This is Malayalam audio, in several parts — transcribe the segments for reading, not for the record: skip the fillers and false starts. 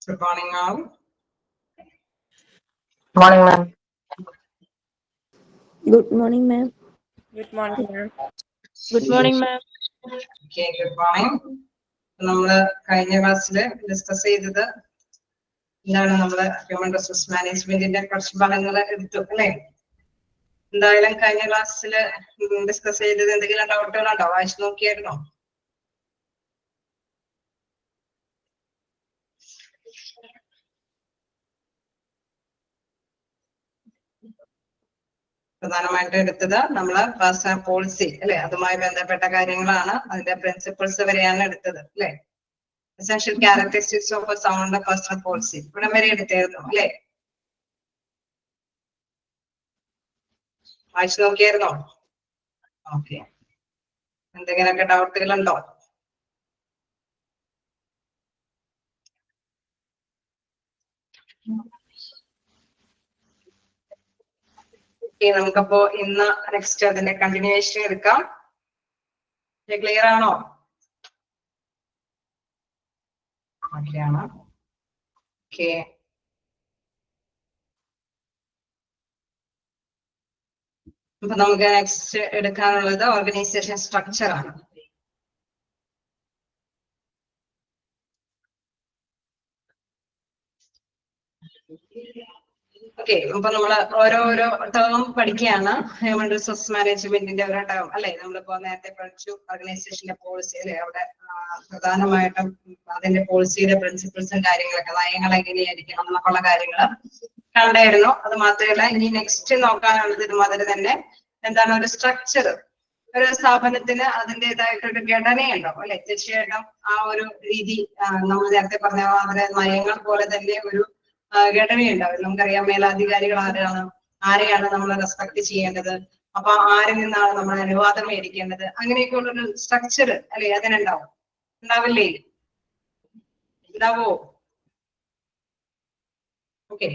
Good morning, all. Morning, ma'am. Good morning, ma'am. Good morning, ma'am. Good morning, ma'am. Okay, good morning. നമ്മള് കഴിഞ്ഞ ക്ലാസ്സിൽ ഡിസ്കസ് ചെയ്തത് എന്താണ് നമ്മള് ഹ്യൂമൻ റിസോഴ്സ് മാനേജ്മെന്റിന്റെ കുറച്ച് ഭാഗങ്ങൾ എടുത്തു അല്ലെ. എന്തായാലും കഴിഞ്ഞ ക്ലാസ്സിൽ ഡിസ്കസ് ചെയ്തത് എന്തെങ്കിലും ഡൗട്ടുകളുണ്ടോ? വായിച്ചു നോക്കിയായിരുന്നോ? പ്രധാനമായിട്ടും എടുത്തത് നമ്മള് പേഴ്സണൽ പോളിസി അല്ലെ, അതുമായി ബന്ധപ്പെട്ട കാര്യങ്ങളാണ്. അതിന്റെ പ്രിൻസിപ്പിൾസ് വരെയാണ് എടുത്തത് അല്ലെ. Essential characteristics of A sound personal policy ഇവിടെ വരെ എടുത്തായിരുന്നു അല്ലെ. വായിച്ചു നോക്കിയായിരുന്നോ? ഓക്കെ, എന്തെങ്കിലുമൊക്കെ ഡൗട്ടുകളുണ്ടോ? നമുക്കപ്പോ ഇന്ന് നെക്സ്റ്റ് അതിന്റെ കണ്ടിന്യൂവേഷൻ എടുക്കാം. ക്ലിയർ ആണോ? ഓക്കെയാണ്. ഓക്കെ, അപ്പൊ നമുക്ക് നെക്സ്റ്റ് എടുക്കാനുള്ളത് ഓർഗനൈസേഷൻ സ്ട്രക്ചർ ആണ്. ഓക്കെ, അപ്പൊ നമ്മള് ഓരോരോ ടേം പഠിക്കുകയാണ്. ഹ്യൂമൻ റിസോഴ്സ് മാനേജ്മെന്റിന്റെ ഓരോ ടേം അല്ലെ. നമ്മളിപ്പോ നേരത്തെ പഠിച്ചു ഓർഗനൈസേഷന്റെ പോളിസി അല്ലെ. അവിടെ പ്രധാനമായിട്ടും അതിന്റെ പോളിസിയുടെ പ്രിൻസിപ്പിൾസും കാര്യങ്ങളൊക്കെ, നയങ്ങൾ എങ്ങനെയായിരിക്കണം എന്നൊക്കെയുള്ള കാര്യങ്ങൾ കണ്ടായിരുന്നു. അത് മാത്രമല്ല ഇനി നെക്സ്റ്റ് നോക്കാനുള്ളത് ഇതുമാതിരി തന്നെ എന്താണ് ഒരു സ്ട്രക്ചർ. ഒരു സ്ഥാപനത്തിന് അതിൻ്റെതായിട്ടൊരു ഘടനയുണ്ടാവും അല്ലെ. തീർച്ചയായിട്ടും ആ ഒരു രീതി നമ്മൾ നേരത്തെ പറഞ്ഞ അതിലെ നയങ്ങൾ പോലെ തന്നെ ഒരു ഘടനയുണ്ടാവും. നമുക്കറിയാം മേലധികാരികൾ ആരെയാണ് നമ്മൾ റെസ്പെക്ട് ചെയ്യേണ്ടത്, അപ്പൊ ആരിൽ നിന്നാണ് നമ്മൾ അനുവാദം മേടിക്കേണ്ടത്, അങ്ങനെയൊക്കെ ഉള്ളൊരു സ്ട്രക്ചർ അല്ലെ അതിനുണ്ടാവും. ഉണ്ടാവില്ലേ? ഉണ്ടാവോ? ഓക്കെ,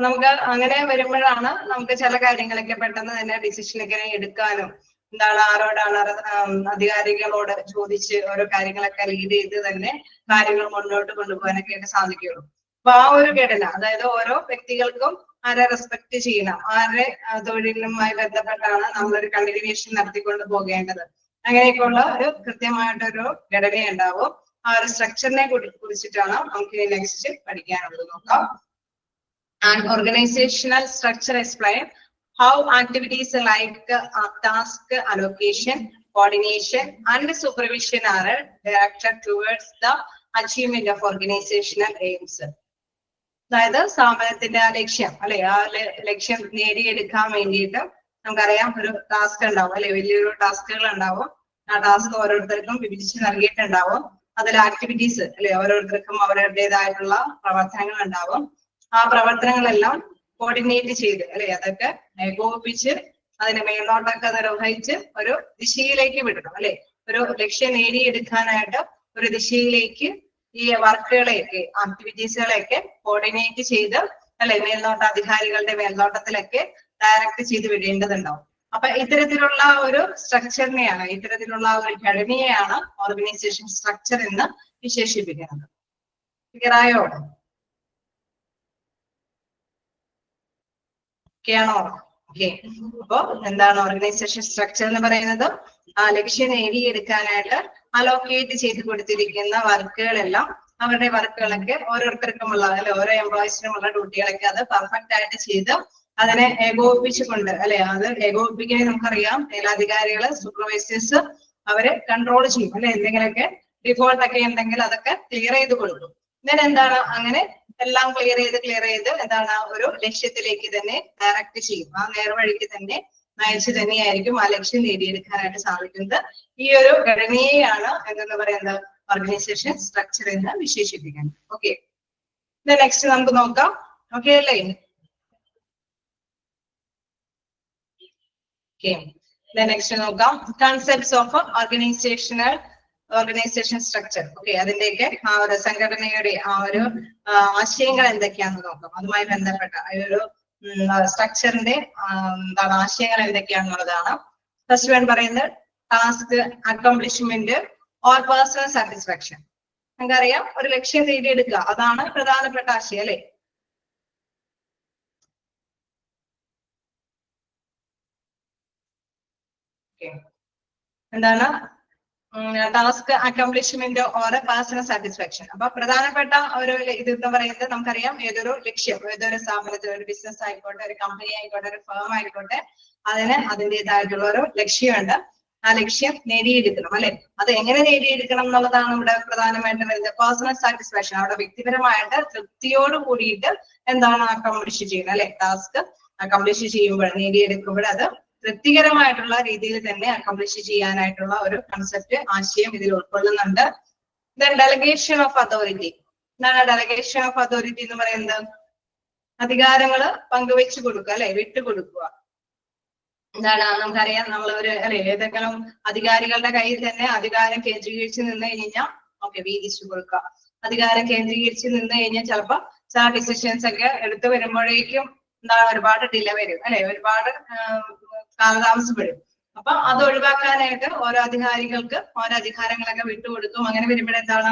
നമുക്ക് അങ്ങനെ വരുമ്പോഴാണ് നമുക്ക് ചില കാര്യങ്ങളൊക്കെ പെട്ടെന്ന് തന്നെ ഡിസിഷനൊക്കെ എടുക്കാനും എന്താണ് ആരോടാണ് അധികാരികളോട് ചോദിച്ച് ഓരോ കാര്യങ്ങളൊക്കെ ലീഡ് ചെയ്ത് തന്നെ കാര്യങ്ങൾ മുന്നോട്ട് കൊണ്ടുപോകാനൊക്കെ സാധിക്കുള്ളൂ. അപ്പൊ ആ ഒരു ഘടന, അതായത് ഓരോ വ്യക്തികൾക്കും ആരെ റെസ്പെക്ട് ചെയ്യണം, ആരുടെ തൊഴിലുമായി ബന്ധപ്പെട്ടാണ് നമ്മളൊരു കണ്ടിന്യൂവേഷൻ നടത്തിക്കൊണ്ട് പോകേണ്ടത്, അങ്ങനെയൊക്കെയുള്ള ഒരു കൃത്യമായിട്ടൊരു ഘടനയുണ്ടാവും. ആ ഒരു സ്ട്രക്ചറിനെ കുറിച്ചിട്ടാണ് നമുക്ക് നെക്സ്റ്റ് പഠിക്കാനുള്ളത്. നോക്കാം. An organizational structure explain how activities like task allocation, coordination, and supervision are directed towards the achievement of organizational aims. അതായത് സ്ഥാപനത്തിന്റെ ആ ലക്ഷ്യം അല്ലെ, ആ ലക്ഷ്യം നേടിയെടുക്കാൻ വേണ്ടിയിട്ട് നമുക്കറിയാം ഒരു ടാസ്ക് ഉണ്ടാവും അല്ലെ, വലിയൊരു ടാസ്കുകൾ ഉണ്ടാവും. ആ ടാസ്ക് ഓരോരുത്തർക്കും വിഭജിച്ച് നൽകിയിട്ടുണ്ടാവും. അതിൽ ആക്ടിവിറ്റീസ് അല്ലെ, ഓരോരുത്തർക്കും അവരുടേതായിട്ടുള്ള പ്രവർത്തനങ്ങൾ ഉണ്ടാവും. ആ പ്രവർത്തനങ്ങളെല്ലാം കോർഡിനേറ്റ് ചെയ്ത് അല്ലെ, അതൊക്കെ ഏകോപിപ്പിച്ച് അതിനെ മേൽനോട്ടൊക്കെ നിർവഹിച്ച് ഒരു ദിശയിലേക്ക് വിടണം അല്ലെ. ഒരു ലക്ഷ്യം നേടിയെടുക്കാനായിട്ട് ഒരു ദിശയിലേക്ക് ഈ വർക്കുകളെയൊക്കെ ആക്ടിവിറ്റീസുകളെയൊക്കെ കോർഡിനേറ്റ് ചെയ്ത് അല്ലെ മേൽനോട്ട അധികാരികളുടെ മേൽനോട്ടത്തിലൊക്കെ ഡയറക്റ്റ് ചെയ്ത് വിടേണ്ടതുണ്ടാവും. അപ്പൊ ഇത്തരത്തിലുള്ള ഒരു സ്ട്രക്ചറിനെയാണ്, ഇത്തരത്തിലുള്ള ഒരു ഘടനയെയാണ് ഓർഗനൈസേഷൻ സ്ട്രക്ചർ എന്ന് വിശേഷിപ്പിക്കുന്നത്. ക്ലിയറായോ? ഓക്കെയാണോ? ഓക്കെ, അപ്പൊ എന്താണ് ഓർഗനൈസേഷൻ സ്ട്രക്ചർ എന്ന് പറയുന്നത്? ആ ലക്ഷ്യം നേടിയെടുക്കാനായിട്ട് അലോക്കേറ്റ് ചെയ്ത് കൊടുത്തിരിക്കുന്ന വർക്കുകളെല്ലാം, അവരുടെ വർക്കുകളൊക്കെ ഓരോരുത്തർക്കുമുള്ള അല്ലെ, ഓരോ എംപ്ലോയീസിനുമുള്ള ഡ്യൂട്ടികളൊക്കെ അത് പെർഫെക്റ്റ് ആയിട്ട് ചെയ്ത് അതിനെ ഏകോപിപ്പിച്ചുകൊണ്ട് അല്ലെ, അത് ഏകോപിപ്പിക്കാൻ നമുക്കറിയാം മേലധികാരികള് സൂപ്പർവൈസേഴ്സ് അവരെ കൺട്രോൾ ചെയ്യും അല്ലെ. എന്തെങ്കിലുമൊക്കെ ഡിഫോൾട്ട് ഒക്കെ ഉണ്ടെങ്കിൽ അതൊക്കെ ക്ലിയർ ചെയ്ത് കൊടുക്കും. then എന്താണ് അങ്ങനെ എല്ലാം ക്ലിയർ ചെയ്ത് എന്താണ് ഒരു ലക്ഷ്യത്തിലേക്ക് തന്നെ ഡയറക്റ്റ് ചെയ്യും. ആ നേർവഴിക്ക് തന്നെ നയിച്ചു തന്നെയായിരിക്കും ആ ലക്ഷ്യം നേടിയെടുക്കാനായിട്ട് സാധിക്കുന്നത്. ഈ ഒരു ഘടനയെയാണ് എന്തെന്ന് പറയുന്നത് ഓർഗനൈസേഷൻ സ്ട്രക്ചർ എന്ന് വിശേഷിപ്പിക്കുന്നത്. ഓക്കെ, നെക്സ്റ്റ് നമുക്ക് നോക്കാം. ഓക്കെ അല്ലേ? ഓക്കെ, നെക്സ്റ്റ് നോക്കാം. Concepts of organisation structure. Okay, അതിന്റെയൊക്കെ ആ ഒരു സംഘടനയുടെ ആ ഒരു ആശയങ്ങൾ എന്തൊക്കെയാണെന്ന് നോക്കാം. അതുമായി ബന്ധപ്പെട്ട ഈ ഒരു സ്ട്രക്ചറിന്റെ എന്താണ് ആശയങ്ങൾ എന്തൊക്കെയാണെന്നുള്ളതാണ്. ഫസ്റ്റ് വൺ പറയുന്നത് task accomplishment or personal satisfaction. നമുക്കറിയാം ഒരു ലക്ഷ്യം നേടിയെടുക്കുക, അതാണ് പ്രധാനപ്പെട്ട ആശയം അല്ലെ. എന്താണ് task accomplishment or personal satisfaction. അപ്പൊ പ്രധാനപ്പെട്ട ഒരു ഇത് എന്ന് പറയുന്നത് നമുക്കറിയാം, ഏതൊരു ലക്ഷ്യം, ഏതൊരു സ്ഥാപനത്തിൽ, ഒരു ബിസിനസ് ആയിക്കോട്ടെ, ഒരു കമ്പനി ആയിക്കോട്ടെ, ഒരു ഫേം ആയിക്കോട്ടെ, അതിന് അതിൻ്റെതായിട്ടുള്ള ഒരു ലക്ഷ്യമുണ്ട്. ആ ലക്ഷ്യം നേടിയെടുക്കണം അല്ലെ. അത് എങ്ങനെ നേടിയെടുക്കണം എന്നുള്ളതാണ് ഇവിടെ പ്രധാനമായിട്ടും വരുന്നത്. പേഴ്സണൽ സാറ്റിസ്ഫാക്ഷൻ, അവിടെ വ്യക്തിപരമായിട്ട് തൃപ്തിയോട് കൂടിയിട്ട് എന്താണ് അക്കംപ്ലിഷ് ചെയ്യുന്നത് അല്ലെ. ടാസ്ക് അക്കംപ്ലിഷ് ചെയ്യുമ്പോൾ, നേടിയെടുക്കുമ്പോൾ അത് തൃപ്തികരമായിട്ടുള്ള രീതിയിൽ തന്നെ അക്കംപ്ലിഷ് ചെയ്യാനായിട്ടുള്ള ഒരു കൺസെപ്റ്റ്, ആശയം ഇതിൽ ഉൾക്കൊള്ളുന്നുണ്ട്. Then delegation of authority. എന്താണ് ഡെലഗേഷൻ ഓഫ് അതോറിറ്റി എന്ന് പറയുന്നത്? അധികാരങ്ങള് പങ്കുവെച്ചു കൊടുക്കുക അല്ലെ, വിട്ടുകൊടുക്കുക. എന്താണ് നമുക്കറിയാം, നമ്മൾ ഒരു അല്ലെ ഏതെങ്കിലും അധികാരികളുടെ കയ്യിൽ തന്നെ അധികാരം കേന്ദ്രീകരിച്ച് നിന്ന് കഴിഞ്ഞാൽ വീതിച്ചു കൊടുക്കുക. അധികാരം കേന്ദ്രീകരിച്ച് നിന്ന് കഴിഞ്ഞാൽ ചിലപ്പോ ചില ഡിസിഷൻസ് ഒക്കെ എടുത്തു വരുമ്പോഴേക്കും എന്താണ് ഒരുപാട് ഡിലേ വരും അല്ലെ, ഒരുപാട് കാലതാമസം വരും. അപ്പൊ അത് ഒഴിവാക്കാനായിട്ട് ഓരോ അധികാരികൾക്ക് ഓരോ അധികാരങ്ങളൊക്കെ വിട്ടുകൊടുക്കും. അങ്ങനെ വരുമ്പോഴെന്താണ്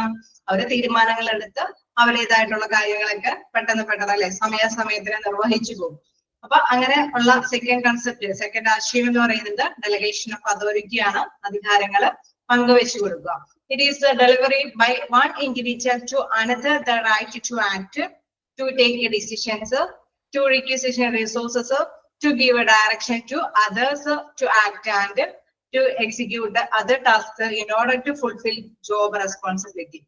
അവര് തീരുമാനങ്ങൾ എടുത്ത് അവരുടേതായിട്ടുള്ള കാര്യങ്ങളൊക്കെ പെട്ടെന്ന് അല്ലെ സമയത്തിന് നിർവഹിച്ചു പോകും. അപ്പൊ അങ്ങനെ ഉള്ള സെക്കൻഡ് കൺസെപ്റ്റ്, സെക്കൻഡ് ആശയം എന്ന് പറയുന്നത് ഡെലഗേഷൻ ഓഫ് അതോറിറ്റി ആണ്. അധികാരങ്ങള് പങ്കുവെച്ചു കൊടുക്കുക. It is the delivery by one individual to another the right to act, to take decisions, to requisition resources, to give a direction to others to act and to execute the other tasks in order to fulfill job responsibility.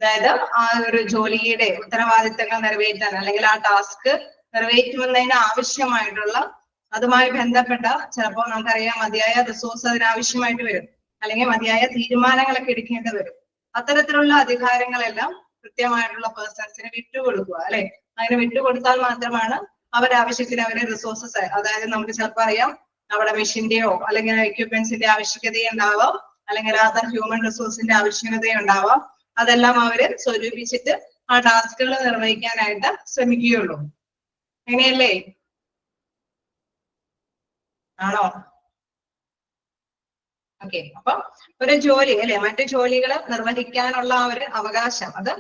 അതായത് ആ ഒരു ജോലിയുടെ ഉത്തരവാദിത്തങ്ങൾ നിറവേറ്റാൻ അല്ലെങ്കിൽ ആ ടാസ്ക് നിറവേറ്റുന്നതിന് ആവശ്യമായിട്ടുള്ള, അതുമായി ബന്ധപ്പെട്ട ചിലപ്പോൾ നമുക്കറിയാം മതിയായ റിസോഴ്സ് അതിനാവശ്യമായിട്ട് വരും, അല്ലെങ്കിൽ മതിയായ തീരുമാനങ്ങളൊക്കെ എടുക്കേണ്ടി വരും. അത്തരത്തിലുള്ള അധികാരങ്ങളെല്ലാം കൃത്യമായിട്ടുള്ള പേഴ്സൺസിന് വിട്ടുകൊടുക്കുക അല്ലെ. അങ്ങനെ വിട്ടുകൊടുത്താൽ മാത്രമാണ് അവരാവശ്യത്തിന് അവരെ റിസോഴ്സസ്, അതായത് നമുക്ക് ചിലപ്പോൾ അറിയാം അവിടെ മെഷീന്റെയോ അല്ലെങ്കിൽ എക്യുപ്മെന്റ്സിന്റെ ആവശ്യകതയുണ്ടാവാം, അല്ലെങ്കിൽ അതർ ഹ്യൂമൻ റിസോഴ്സിന്റെ ആവശ്യകതയുണ്ടാവാം. അതെല്ലാം അവര് സ്വരൂപിച്ചിട്ട് ആ ടാസ്കുകൾ നിർവഹിക്കാനായിട്ട് ശ്രമിക്കുകയുള്ളൂ. അങ്ങനെയല്ലേ? ആണോ? ഓക്കെ. അപ്പൊ ഒരു ജോലി അല്ലെ, മറ്റു ജോലികൾ നിർവഹിക്കാനുള്ള ആ ഒരു അവകാശം, അത്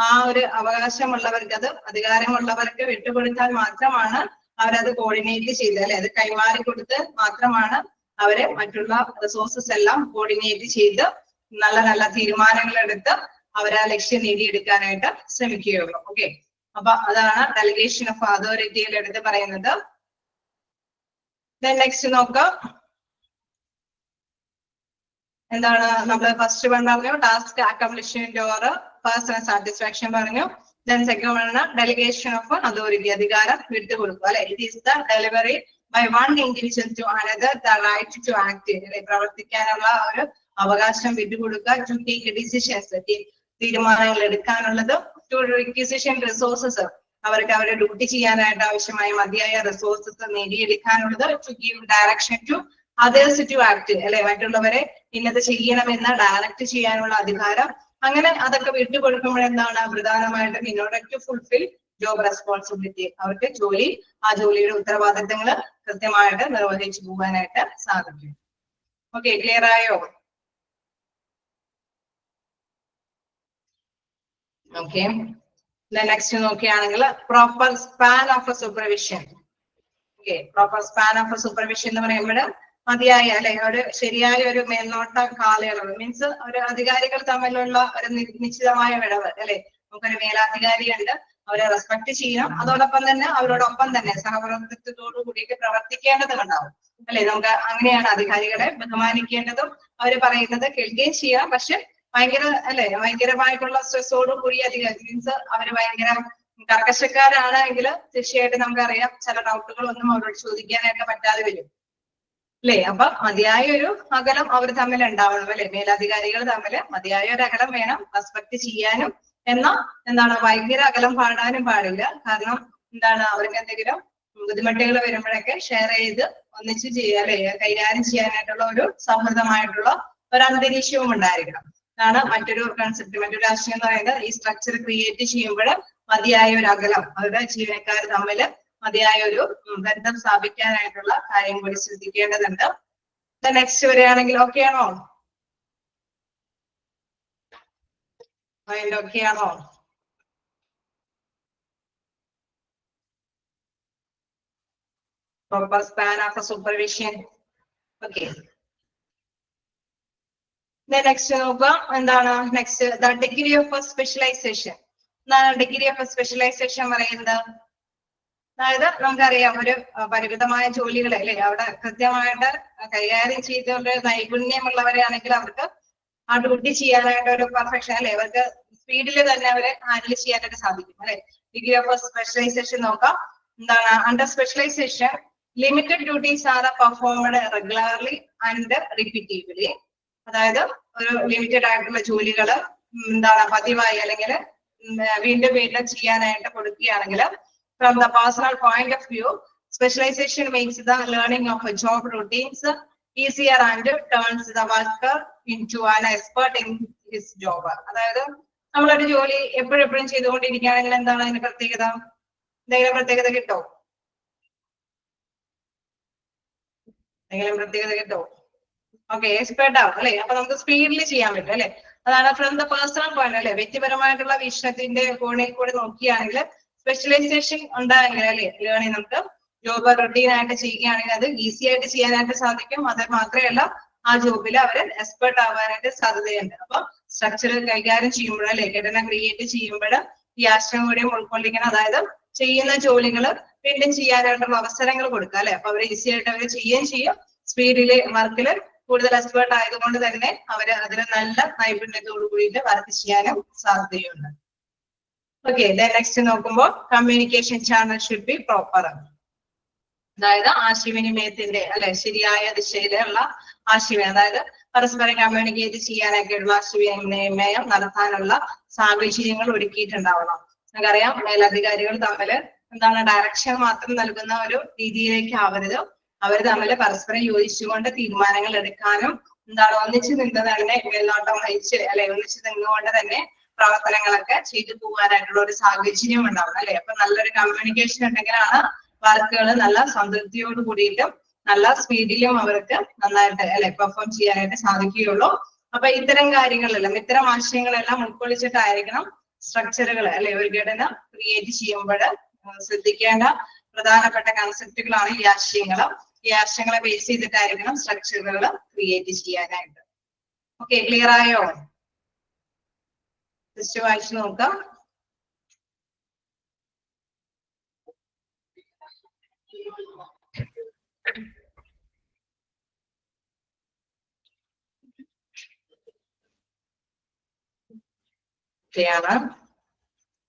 ആ ഒരു അവകാശമുള്ളവർക്ക്, അത് അധികാരമുള്ളവർക്ക് വിട്ടുകൊടുത്താൽ മാത്രമാണ് അവരത് കോർഡിനേറ്റ് ചെയ്ത് അല്ലെ, അത് കൈമാറി കൊടുത്ത് മാത്രമാണ് അവര് മറ്റുള്ള റിസോഴ്സസ് എല്ലാം കോർഡിനേറ്റ് ചെയ്ത് നല്ല നല്ല തീരുമാനങ്ങൾ എടുത്ത് അവരാ ലക്ഷ്യം നേടിയെടുക്കാനായിട്ട് ശ്രമിക്കുകയുള്ളൂ. ഓക്കെ. അപ്പൊ അതാണ് ഡെലിഗേഷൻ ഓഫ് അതോറിറ്റിയിൽ എടുത്ത് പറയുന്നത്. നെക്സ്റ്റ് നോക്കാം. എന്താണ് നമ്മൾ ഫസ്റ്റ് പറഞ്ഞു, task accomplishment or personal satisfaction പറഞ്ഞു. ദെൻ സെക്കൻഡ് ആണ് ഡെലിഗേഷൻ ഓഫ് അതോറിറ്റി, അധികാരം വിട്ടുകൊടുക്കുക അല്ലെ. It is the delivery by one individual to another the right to act, പ്രവർത്തിക്കാനുള്ള ഒരു അവകാശം വിട്ടുകൊടുക്കുക. ടു ടേക്ക് ഡിസിഷൻസ്, തീരുമാനങ്ങൾ എടുക്കാനുള്ളത്. ടു റിക്വിസിഷൻ റിസോഴ്സസ്, അവർക്ക് അവരുടെ ഡ്യൂട്ടി ചെയ്യാനായിട്ട് ആവശ്യമായ മതിയായ റിസോഴ്സസ് നേടിയെടുക്കാനുള്ളത്. To give direction to others to act അല്ലെ, മറ്റുള്ളവരെ ഇന്നത് ചെയ്യണമെന്ന് ഡയറക്റ്റ് ചെയ്യാനുള്ള അധികാരം. അങ്ങനെ അതൊക്കെ വിട്ടുകൊടുക്കുമ്പോഴെന്താണ് പ്രധാനമായിട്ടും in order to fulfil job responsibility, അവർക്ക് ആ ജോലിയുടെ ഉത്തരവാദിത്തങ്ങൾ കൃത്യമായിട്ട് നിർവഹിച്ചു പോകാനായിട്ട് സാധിക്കും. ഓക്കെ, ക്ലിയർ ആയോ? ഓക്കെ. നെക്സ്റ്റ് നോക്കുകയാണെങ്കിൽ proper span of supervision. Okay, proper span of supervision എന്ന് പറയുമ്പോൾ മതിയായ അല്ലെ ഒരു ശരിയായ ഒരു മേൽനോട്ട കാലയളവ്, മീൻസ് ഒരു അധികാരികൾ തമ്മിലുള്ള ഒരു നിശ്ചിതമായ വിടവ് അല്ലെ. നമുക്കൊരു മേലാധികാരിയുണ്ട്, അവരെ റെസ്പെക്ട് ചെയ്യണം, അതോടൊപ്പം തന്നെ അവരോടൊപ്പം തന്നെ സഹപ്രവർത്തനത്തോടു കൂടിയിട്ട് പ്രവർത്തിക്കേണ്ടതുണ്ടാവും അല്ലെ. നമുക്ക് അങ്ങനെയാണ് അധികാരികളെ ബഹുമാനിക്കേണ്ടതും അവര് പറയുന്നത് കേൾക്കുകയും ചെയ്യാം. പക്ഷെ ഭയങ്കരമായിട്ടുള്ള സ്ട്രെസ്സോടു കൂടി അധികാരി, മീൻസ് അവര് ഭയങ്കര കർക്കശക്കാരാണെങ്കിൽ തീർച്ചയായിട്ടും നമുക്കറിയാം ചില ഡൗട്ടുകളൊന്നും അവരോട് ചോദിക്കാനായിട്ട് പറ്റാതെ വരും അല്ലെ. അപ്പൊ മതിയായ ഒരു അകലം അവർ തമ്മിൽ ഉണ്ടാവണം അല്ലെ. മേലധികാരികൾ തമ്മിൽ മതിയായ ഒരു അകലം വേണം, റെസ്പെക്ട് ചെയ്യാനും. എന്താണ് ഭയങ്കര അകലം പാടാനും പാടില്ല. കാരണം എന്താണ് അവർക്ക് എന്തെങ്കിലും ബുദ്ധിമുട്ടുകൾ വരുമ്പോഴൊക്കെ ഷെയർ ചെയ്ത് ഒന്നിച്ച് ചെയ്യുക അല്ലെ, കൈകാര്യം ചെയ്യാനായിട്ടുള്ള ഒരു സൗഹൃദമായിട്ടുള്ള ഒരു അന്തരീക്ഷവും ഉണ്ടായിരിക്കണം. ഇതാണ് മറ്റൊരു കൺസെപ്റ്റ്, മറ്റൊരു ആശയം എന്ന് പറയുന്നത്. ഈ സ്ട്രക്ചർ ക്രിയേറ്റ് ചെയ്യുമ്പോൾ മതിയായ ഒരു അകലം, അവരുടെ ജീവനക്കാർ തമ്മിൽ മതിയായ ഒരു ബന്ധം സ്ഥാപിക്കാനായിട്ടുള്ള കാര്യം കൂടി ശ്രദ്ധിക്കേണ്ടതുണ്ട്. നെക്സ്റ്റ് വരികയാണെങ്കിൽ ഓക്കെ ആണോ? മൈൻഡ് ഓക്കെ ആണോ? Proper span after supervision. Okay. Next നോക്കാം എന്താണ് next the degree of specialisation. എന്താണ് ഡിഗ്രി ഓഫ് സ്പെഷ്യലൈസേഷൻ പറയുന്നത്? അതായത് നമുക്കറിയാം ഒരു പരിമിതമായ ജോലികളെ അല്ലെ അവിടെ കൃത്യമായിട്ട് കൈകാര്യം ചെയ്തുകൊണ്ട് നൈപുണ്യമുള്ളവരാണെങ്കിൽ അവർക്ക് ആ ഡ്യൂട്ടി ചെയ്യാനായിട്ട് ഒരു പെർഫെക്ഷൻ അല്ലെ അവർക്ക് സ്പീഡിൽ തന്നെ അവരെ ഹാൻഡിൽ ചെയ്യാനായിട്ട് സാധിക്കും അല്ലെ. ഡിഗ്രി ഓഫ് സ്പെഷ്യലൈസേഷൻ നോക്കാം. എന്താണ് under specialisation limited duties are performed regularly and repetitively. അതായത് ഒരു ലിമിറ്റഡ് ആയിട്ടുള്ള ജോലികള് എന്താണ് പതിവായി അല്ലെങ്കിൽ വീണ്ടും വീണ്ടും ചെയ്യാനായിട്ട് കൊടുക്കുകയാണെങ്കിൽ from the personal point of view, specialization makes the learning of job routines easier and turns the worker into an expert in his job. അതായത് നമ്മളൊരു ജോലി എപ്പോഴും ചെയ്തുകൊണ്ടിരിക്കുകയാണെങ്കിൽ എന്താണ് അതിന്റെ പ്രത്യേകത? എന്തെങ്കിലും പ്രത്യേകത കിട്ടോ? എന്തെങ്കിലും പ്രത്യേകത കിട്ടോ? ഓക്കെ, എക്സ്പേർട്ട് ആവും അല്ലെ. അപ്പൊ നമുക്ക് സ്പീഡിൽ ചെയ്യാൻ പറ്റും അല്ലെ. അതാണ് ഫ്രം ദ പേഴ്സണൽ പോയിന്റ് അല്ലെ, വ്യക്തിപരമായിട്ടുള്ള വീക്ഷണത്തിന്റെ കോണിൽ കൂടി നോക്കിയാണെങ്കിൽ സ്പെഷ്യലൈസേഷൻ ഉണ്ടായെങ്കിൽ അല്ലെ ലേണിംഗ് നമുക്ക് ജോബ് റൊട്ടീൻ ആയിട്ട് ചെയ്യുകയാണെങ്കിൽ അത് ഈസി ആയിട്ട് ചെയ്യാനായിട്ട് സാധിക്കും. അത് മാത്രമല്ല ആ ജോബിൽ അവര് എക്സ്പേർട്ട് ആവാനായിട്ട് സാധ്യതയുണ്ട്. അപ്പൊ സ്ട്രക്ചർ കൈകാര്യം ചെയ്യുമ്പോൾ അല്ലെ ഘടന ക്രിയേറ്റ് ചെയ്യുമ്പോൾ ഈ ആശയം കൂടി ഉൾക്കൊള്ളിക്കണം. അതായത് ചെയ്യുന്ന ജോലികൾ വീണ്ടും ചെയ്യാനായിട്ടുള്ള അവസരങ്ങൾ കൊടുക്കുക അല്ലെ. അപ്പൊ അവർ ഈസി ആയിട്ട് അവർ ചെയ്യുകയും ചെയ്യും. സ്പീഡില് വർക്കില് കൂടുതൽ എക്സ്പേർട്ട് ആയതുകൊണ്ട് തന്നെ അവര് അതിൽ നല്ല നൈപുണ്യത്തോടു കൂടിയിട്ട് വർക്ക് ചെയ്യാനും സാധ്യതയുണ്ട്. ഓക്കെ, നെക്സ്റ്റ് നോക്കുമ്പോൾ communication channel should be proper. അതായത് ആശയവിനിമയത്തിന്റെ അല്ലെ ശരിയായ ദിശയിലുള്ള ആശയവിനിമയം, അതായത് പരസ്പരം കമ്മ്യൂണിക്കേറ്റ് ചെയ്യാനൊക്കെയുള്ള ആശയവിനിമയം നടത്താനുള്ള സാഹചര്യങ്ങൾ ഒരുക്കിയിട്ടുണ്ടാവണം. നമുക്കറിയാം മേലധികാരികൾ തമ്മിൽ എന്താണ് ഡയറക്ഷൻ മാത്രം നൽകുന്ന ഒരു രീതിയിലേക്ക് ആവരുത്. അവർ തമ്മിൽ പരസ്പരം യോജിച്ചുകൊണ്ട് തീരുമാനങ്ങൾ എടുക്കാനും എന്താണ് ഒന്നിച്ചു നിന്ന് തന്നെ മേൽനോട്ടം വഹിച്ച് അല്ലെ ഒന്നിച്ചു നിന്നുകൊണ്ട് തന്നെ പ്രവർത്തനങ്ങളൊക്കെ ചെയ്തു പോകാനായിട്ടുള്ള ഒരു സാഹചര്യം ഉണ്ടാവണം അല്ലെ. അപ്പൊ നല്ലൊരു കമ്മ്യൂണിക്കേഷൻ ഉണ്ടെങ്കിലാണ് വർക്കുകൾ നല്ല സംതൃപ്തിയോട് കൂടിയിട്ടും നല്ല സ്പീഡിലും അവർക്ക് നന്നായിട്ട് അല്ലെ പെർഫോം ചെയ്യാനായിട്ട് സാധിക്കുകയുള്ളൂ. അപ്പൊ ഇത്തരം കാര്യങ്ങളെല്ലാം ഇത്തരം ആശയങ്ങളെല്ലാം ഉൾക്കൊള്ളിച്ചിട്ടായിരിക്കണം സ്ട്രക്ചറുകൾ അല്ലെ ഒരു ഘടന ക്രിയേറ്റ് ചെയ്യുമ്പോൾ ശ്രദ്ധിക്കേണ്ട പ്രധാനപ്പെട്ട കൺസെപ്റ്റുകളാണ് ഈ ആശയങ്ങൾ. ഈ ആശയങ്ങളെ ബേസ് ചെയ്തിട്ടായിരിക്കണം സ്ട്രക്ചറുകൾ ക്രിയേറ്റ് ചെയ്യാനായിട്ട്. ഓക്കെ, ക്ലിയർ ആയോ? ജസ്റ്റ് വായിച്ചു നോക്കാം. ാണ്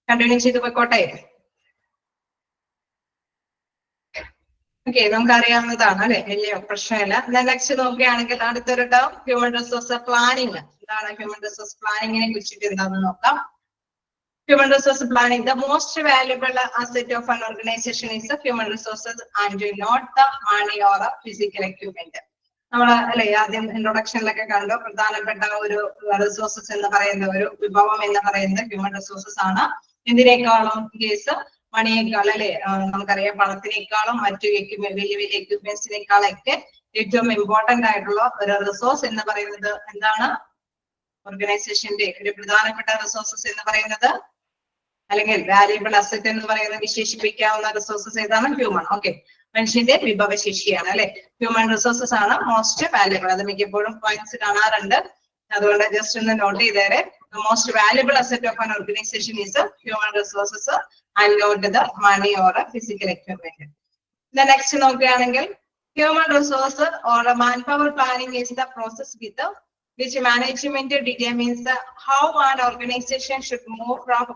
കണ്ടിന്യൂ ചെയ്ത് പോയിക്കോട്ടെ. ഓക്കെ, നമുക്കറിയാവുന്നതാണ് അല്ലെ, വലിയ പ്രശ്നമില്ല. നെക്സ്റ്റ് നോക്കുകയാണെങ്കിൽ അടുത്തൊരു ടേം ഹ്യൂമൻ റിസോഴ്സ് പ്ലാനിങ്. എന്താണ് ഹ്യൂമൻ റിസോഴ്സ് പ്ലാനിങ്ങിനെ കുറിച്ചിട്ട് എന്താണെന്ന് നോക്കാം. Human resource planning, the most valuable asset of an organization is the human resources and not the money or the physical equipment. നമ്മള് അല്ലെ ആദ്യം ഇൻട്രൊഡക്ഷനിലൊക്കെ കണ്ടു പ്രധാനപ്പെട്ട ഒരു റിസോഴ്സസ് എന്ന് പറയുന്ന ഒരു വിഭവം എന്ന് പറയുന്നത് ഹ്യൂമൻ റിസോഴ്സസ് ആണ്. എന്തിനേക്കാളും കേസ് മണിയേക്കാൾ അല്ലെ നമുക്കറിയാം പണത്തിനേക്കാളും മറ്റു വലിയ വലിയ എക്യുപ്മെന്റ്സിനേക്കാളൊക്കെ ഏറ്റവും ഇമ്പോർട്ടന്റ് ആയിട്ടുള്ള ഒരു റിസോഴ്സ് എന്ന് പറയുന്നത് എന്താണ്? ഓർഗനൈസേഷന്റെ ഒരു പ്രധാനപ്പെട്ട റിസോഴ്സസ് എന്ന് പറയുന്നത് അല്ലെങ്കിൽ വാല്യുബിൾ അസറ്റ് എന്ന് പറയുന്നത് വിശേഷിപ്പിക്കാവുന്ന റിസോഴ്സസ് ഏതാണ്? ഹ്യൂമൻ. ഓക്കെ, മനുഷ്യന്റെ വിഭവശേഷിയാണ് അല്ലെ. ഹ്യൂമൻ റിസോഴ്സസ് ആണ് മോസ്റ്റ് വാല്യുബിൾ. അത് മിക്കപ്പോഴും പോയിന്റ്സ് കാണാറുണ്ട്, അതുകൊണ്ട് ജസ്റ്റ് ഒന്ന് നോട്ട് ചെയ്തേരെ. Most valuable asset of an organisation is human resources and not the money or physical equipment. Next നോക്കുകയാണെങ്കിൽ human resource or man power planning is the process with which management determines how an organization should move from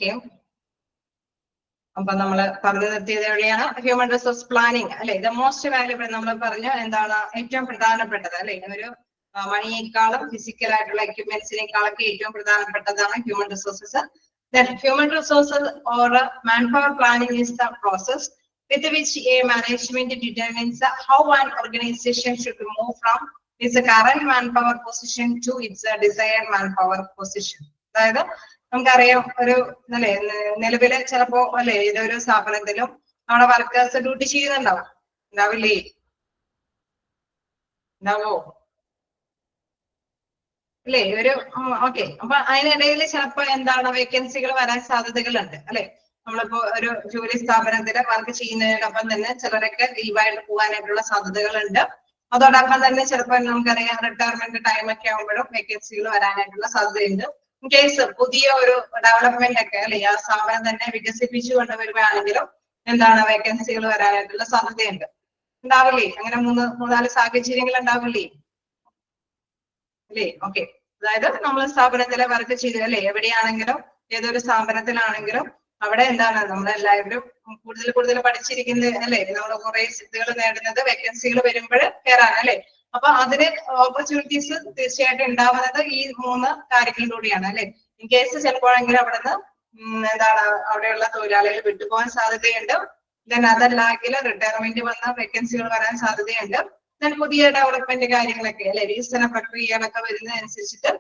okay. അപ്പൊ നമ്മള് പറഞ്ഞു നിർത്തിയത് എവിടെയാണ്? ഹ്യൂമൻ റിസോഴ്സ് പ്ലാനിങ് അല്ലെ, ദ മോസ്റ്റ് വാല്യുബിൾ. നമ്മൾ പറഞ്ഞു എന്താണ് ഏറ്റവും പ്രധാനപ്പെട്ടത് അല്ലെ, ഒരു മണിയേക്കാളും ഫിസിക്കൽ ആയിട്ടുള്ള എക്യുപ്മെന്റ്സിനേക്കാളൊക്കെ ഏറ്റവും പ്രധാനപ്പെട്ടതാണ് human resources. Human resources or man power planning is the process with which a management determines how an organization should move from its current manpower position to its desired manpower position. അതായത് നമുക്കറിയാം, ഒരു അല്ലെ നിലവിലെ ചിലപ്പോ അല്ലെ ഏതൊരു സ്ഥാപനത്തിലും നമ്മുടെ വർക്കേഴ്സ് ഡ്യൂട്ടി ചെയ്യുന്നുണ്ടാവും, ഉണ്ടാവില്ലേ? ഉണ്ടാവോ അല്ലെ? ഒരു ഓക്കെ. അപ്പൊ അതിനിടയിൽ ചിലപ്പോ എന്താണ് വേക്കൻസികൾ വരാൻ സാധ്യതകളുണ്ട് അല്ലെ. നമ്മളിപ്പോ ഒരു ജോലി സ്ഥാപനത്തില് വർക്ക് ചെയ്യുന്നതിനൊപ്പം തന്നെ ചിലരൊക്കെ ലീവായിട്ട് പോകാനായിട്ടുള്ള സാധ്യതകളുണ്ട്. അതോടൊപ്പം തന്നെ ചിലപ്പോൾ നമുക്കറിയാം റിട്ടയർമെന്റ് ടൈം ഒക്കെ ആകുമ്പോഴും വേക്കൻസികൾ വരാനായിട്ടുള്ള സാധ്യതയുണ്ട്. ഇൻ കേസ് പുതിയ ഒരു ഡെവലപ്മെന്റ് ഒക്കെ അല്ലെ ആ സ്ഥാപനം തന്നെ വികസിപ്പിച്ചു കൊണ്ടുവരുവാണെങ്കിലും എന്താണ് വേക്കൻസികൾ വരാനായിട്ടുള്ള സാധ്യതയുണ്ട്. ഉണ്ടാവില്ലേ? അങ്ങനെ മൂന്നാല് സാഹചര്യങ്ങൾ ഉണ്ടാവില്ലേ? അല്ലേ? ഓക്കെ. അതായത് നമ്മൾ സ്ഥാപനത്തിലെ വർക്ക് ചെയ്ത് അല്ലെ എവിടെയാണെങ്കിലും ഏതൊരു സ്ഥാപനത്തിലാണെങ്കിലും അവിടെ എന്താണ് നമ്മളെല്ലാവരും കൂടുതൽ പഠിച്ചിരിക്കുന്നത് അല്ലെ, നമ്മൾ കുറെ സിദ്ധികൾ നേടുന്നത് വേക്കൻസികൾ വരുമ്പോൾ കയറാൻ അല്ലെ. അപ്പൊ അതിന് ഓപ്പർച്യൂണിറ്റീസ് തീർച്ചയായിട്ടും ഉണ്ടാവുന്നത് ഈ 3 കാര്യങ്ങളിലൂടെയാണ് അല്ലെ. ഇൻ കേസ് ചിലപ്പോഴെങ്കിലും അവിടുന്ന് എന്താണ് അവിടെയുള്ള തൊഴിലാളികൾ വിട്ടുപോകാൻ സാധ്യതയുണ്ട്. ദെൻ അതല്ലെങ്കിൽ റിട്ടയർമെന്റ് വന്ന വേക്കൻസികൾ വരാൻ സാധ്യതയുണ്ട്. ദെൻ പുതിയ ഡെവലപ്മെന്റ് കാര്യങ്ങളൊക്കെ അല്ലെ, വികസന പ്രക്രിയകളൊക്കെ വരുന്നതനുസരിച്ചിട്ട്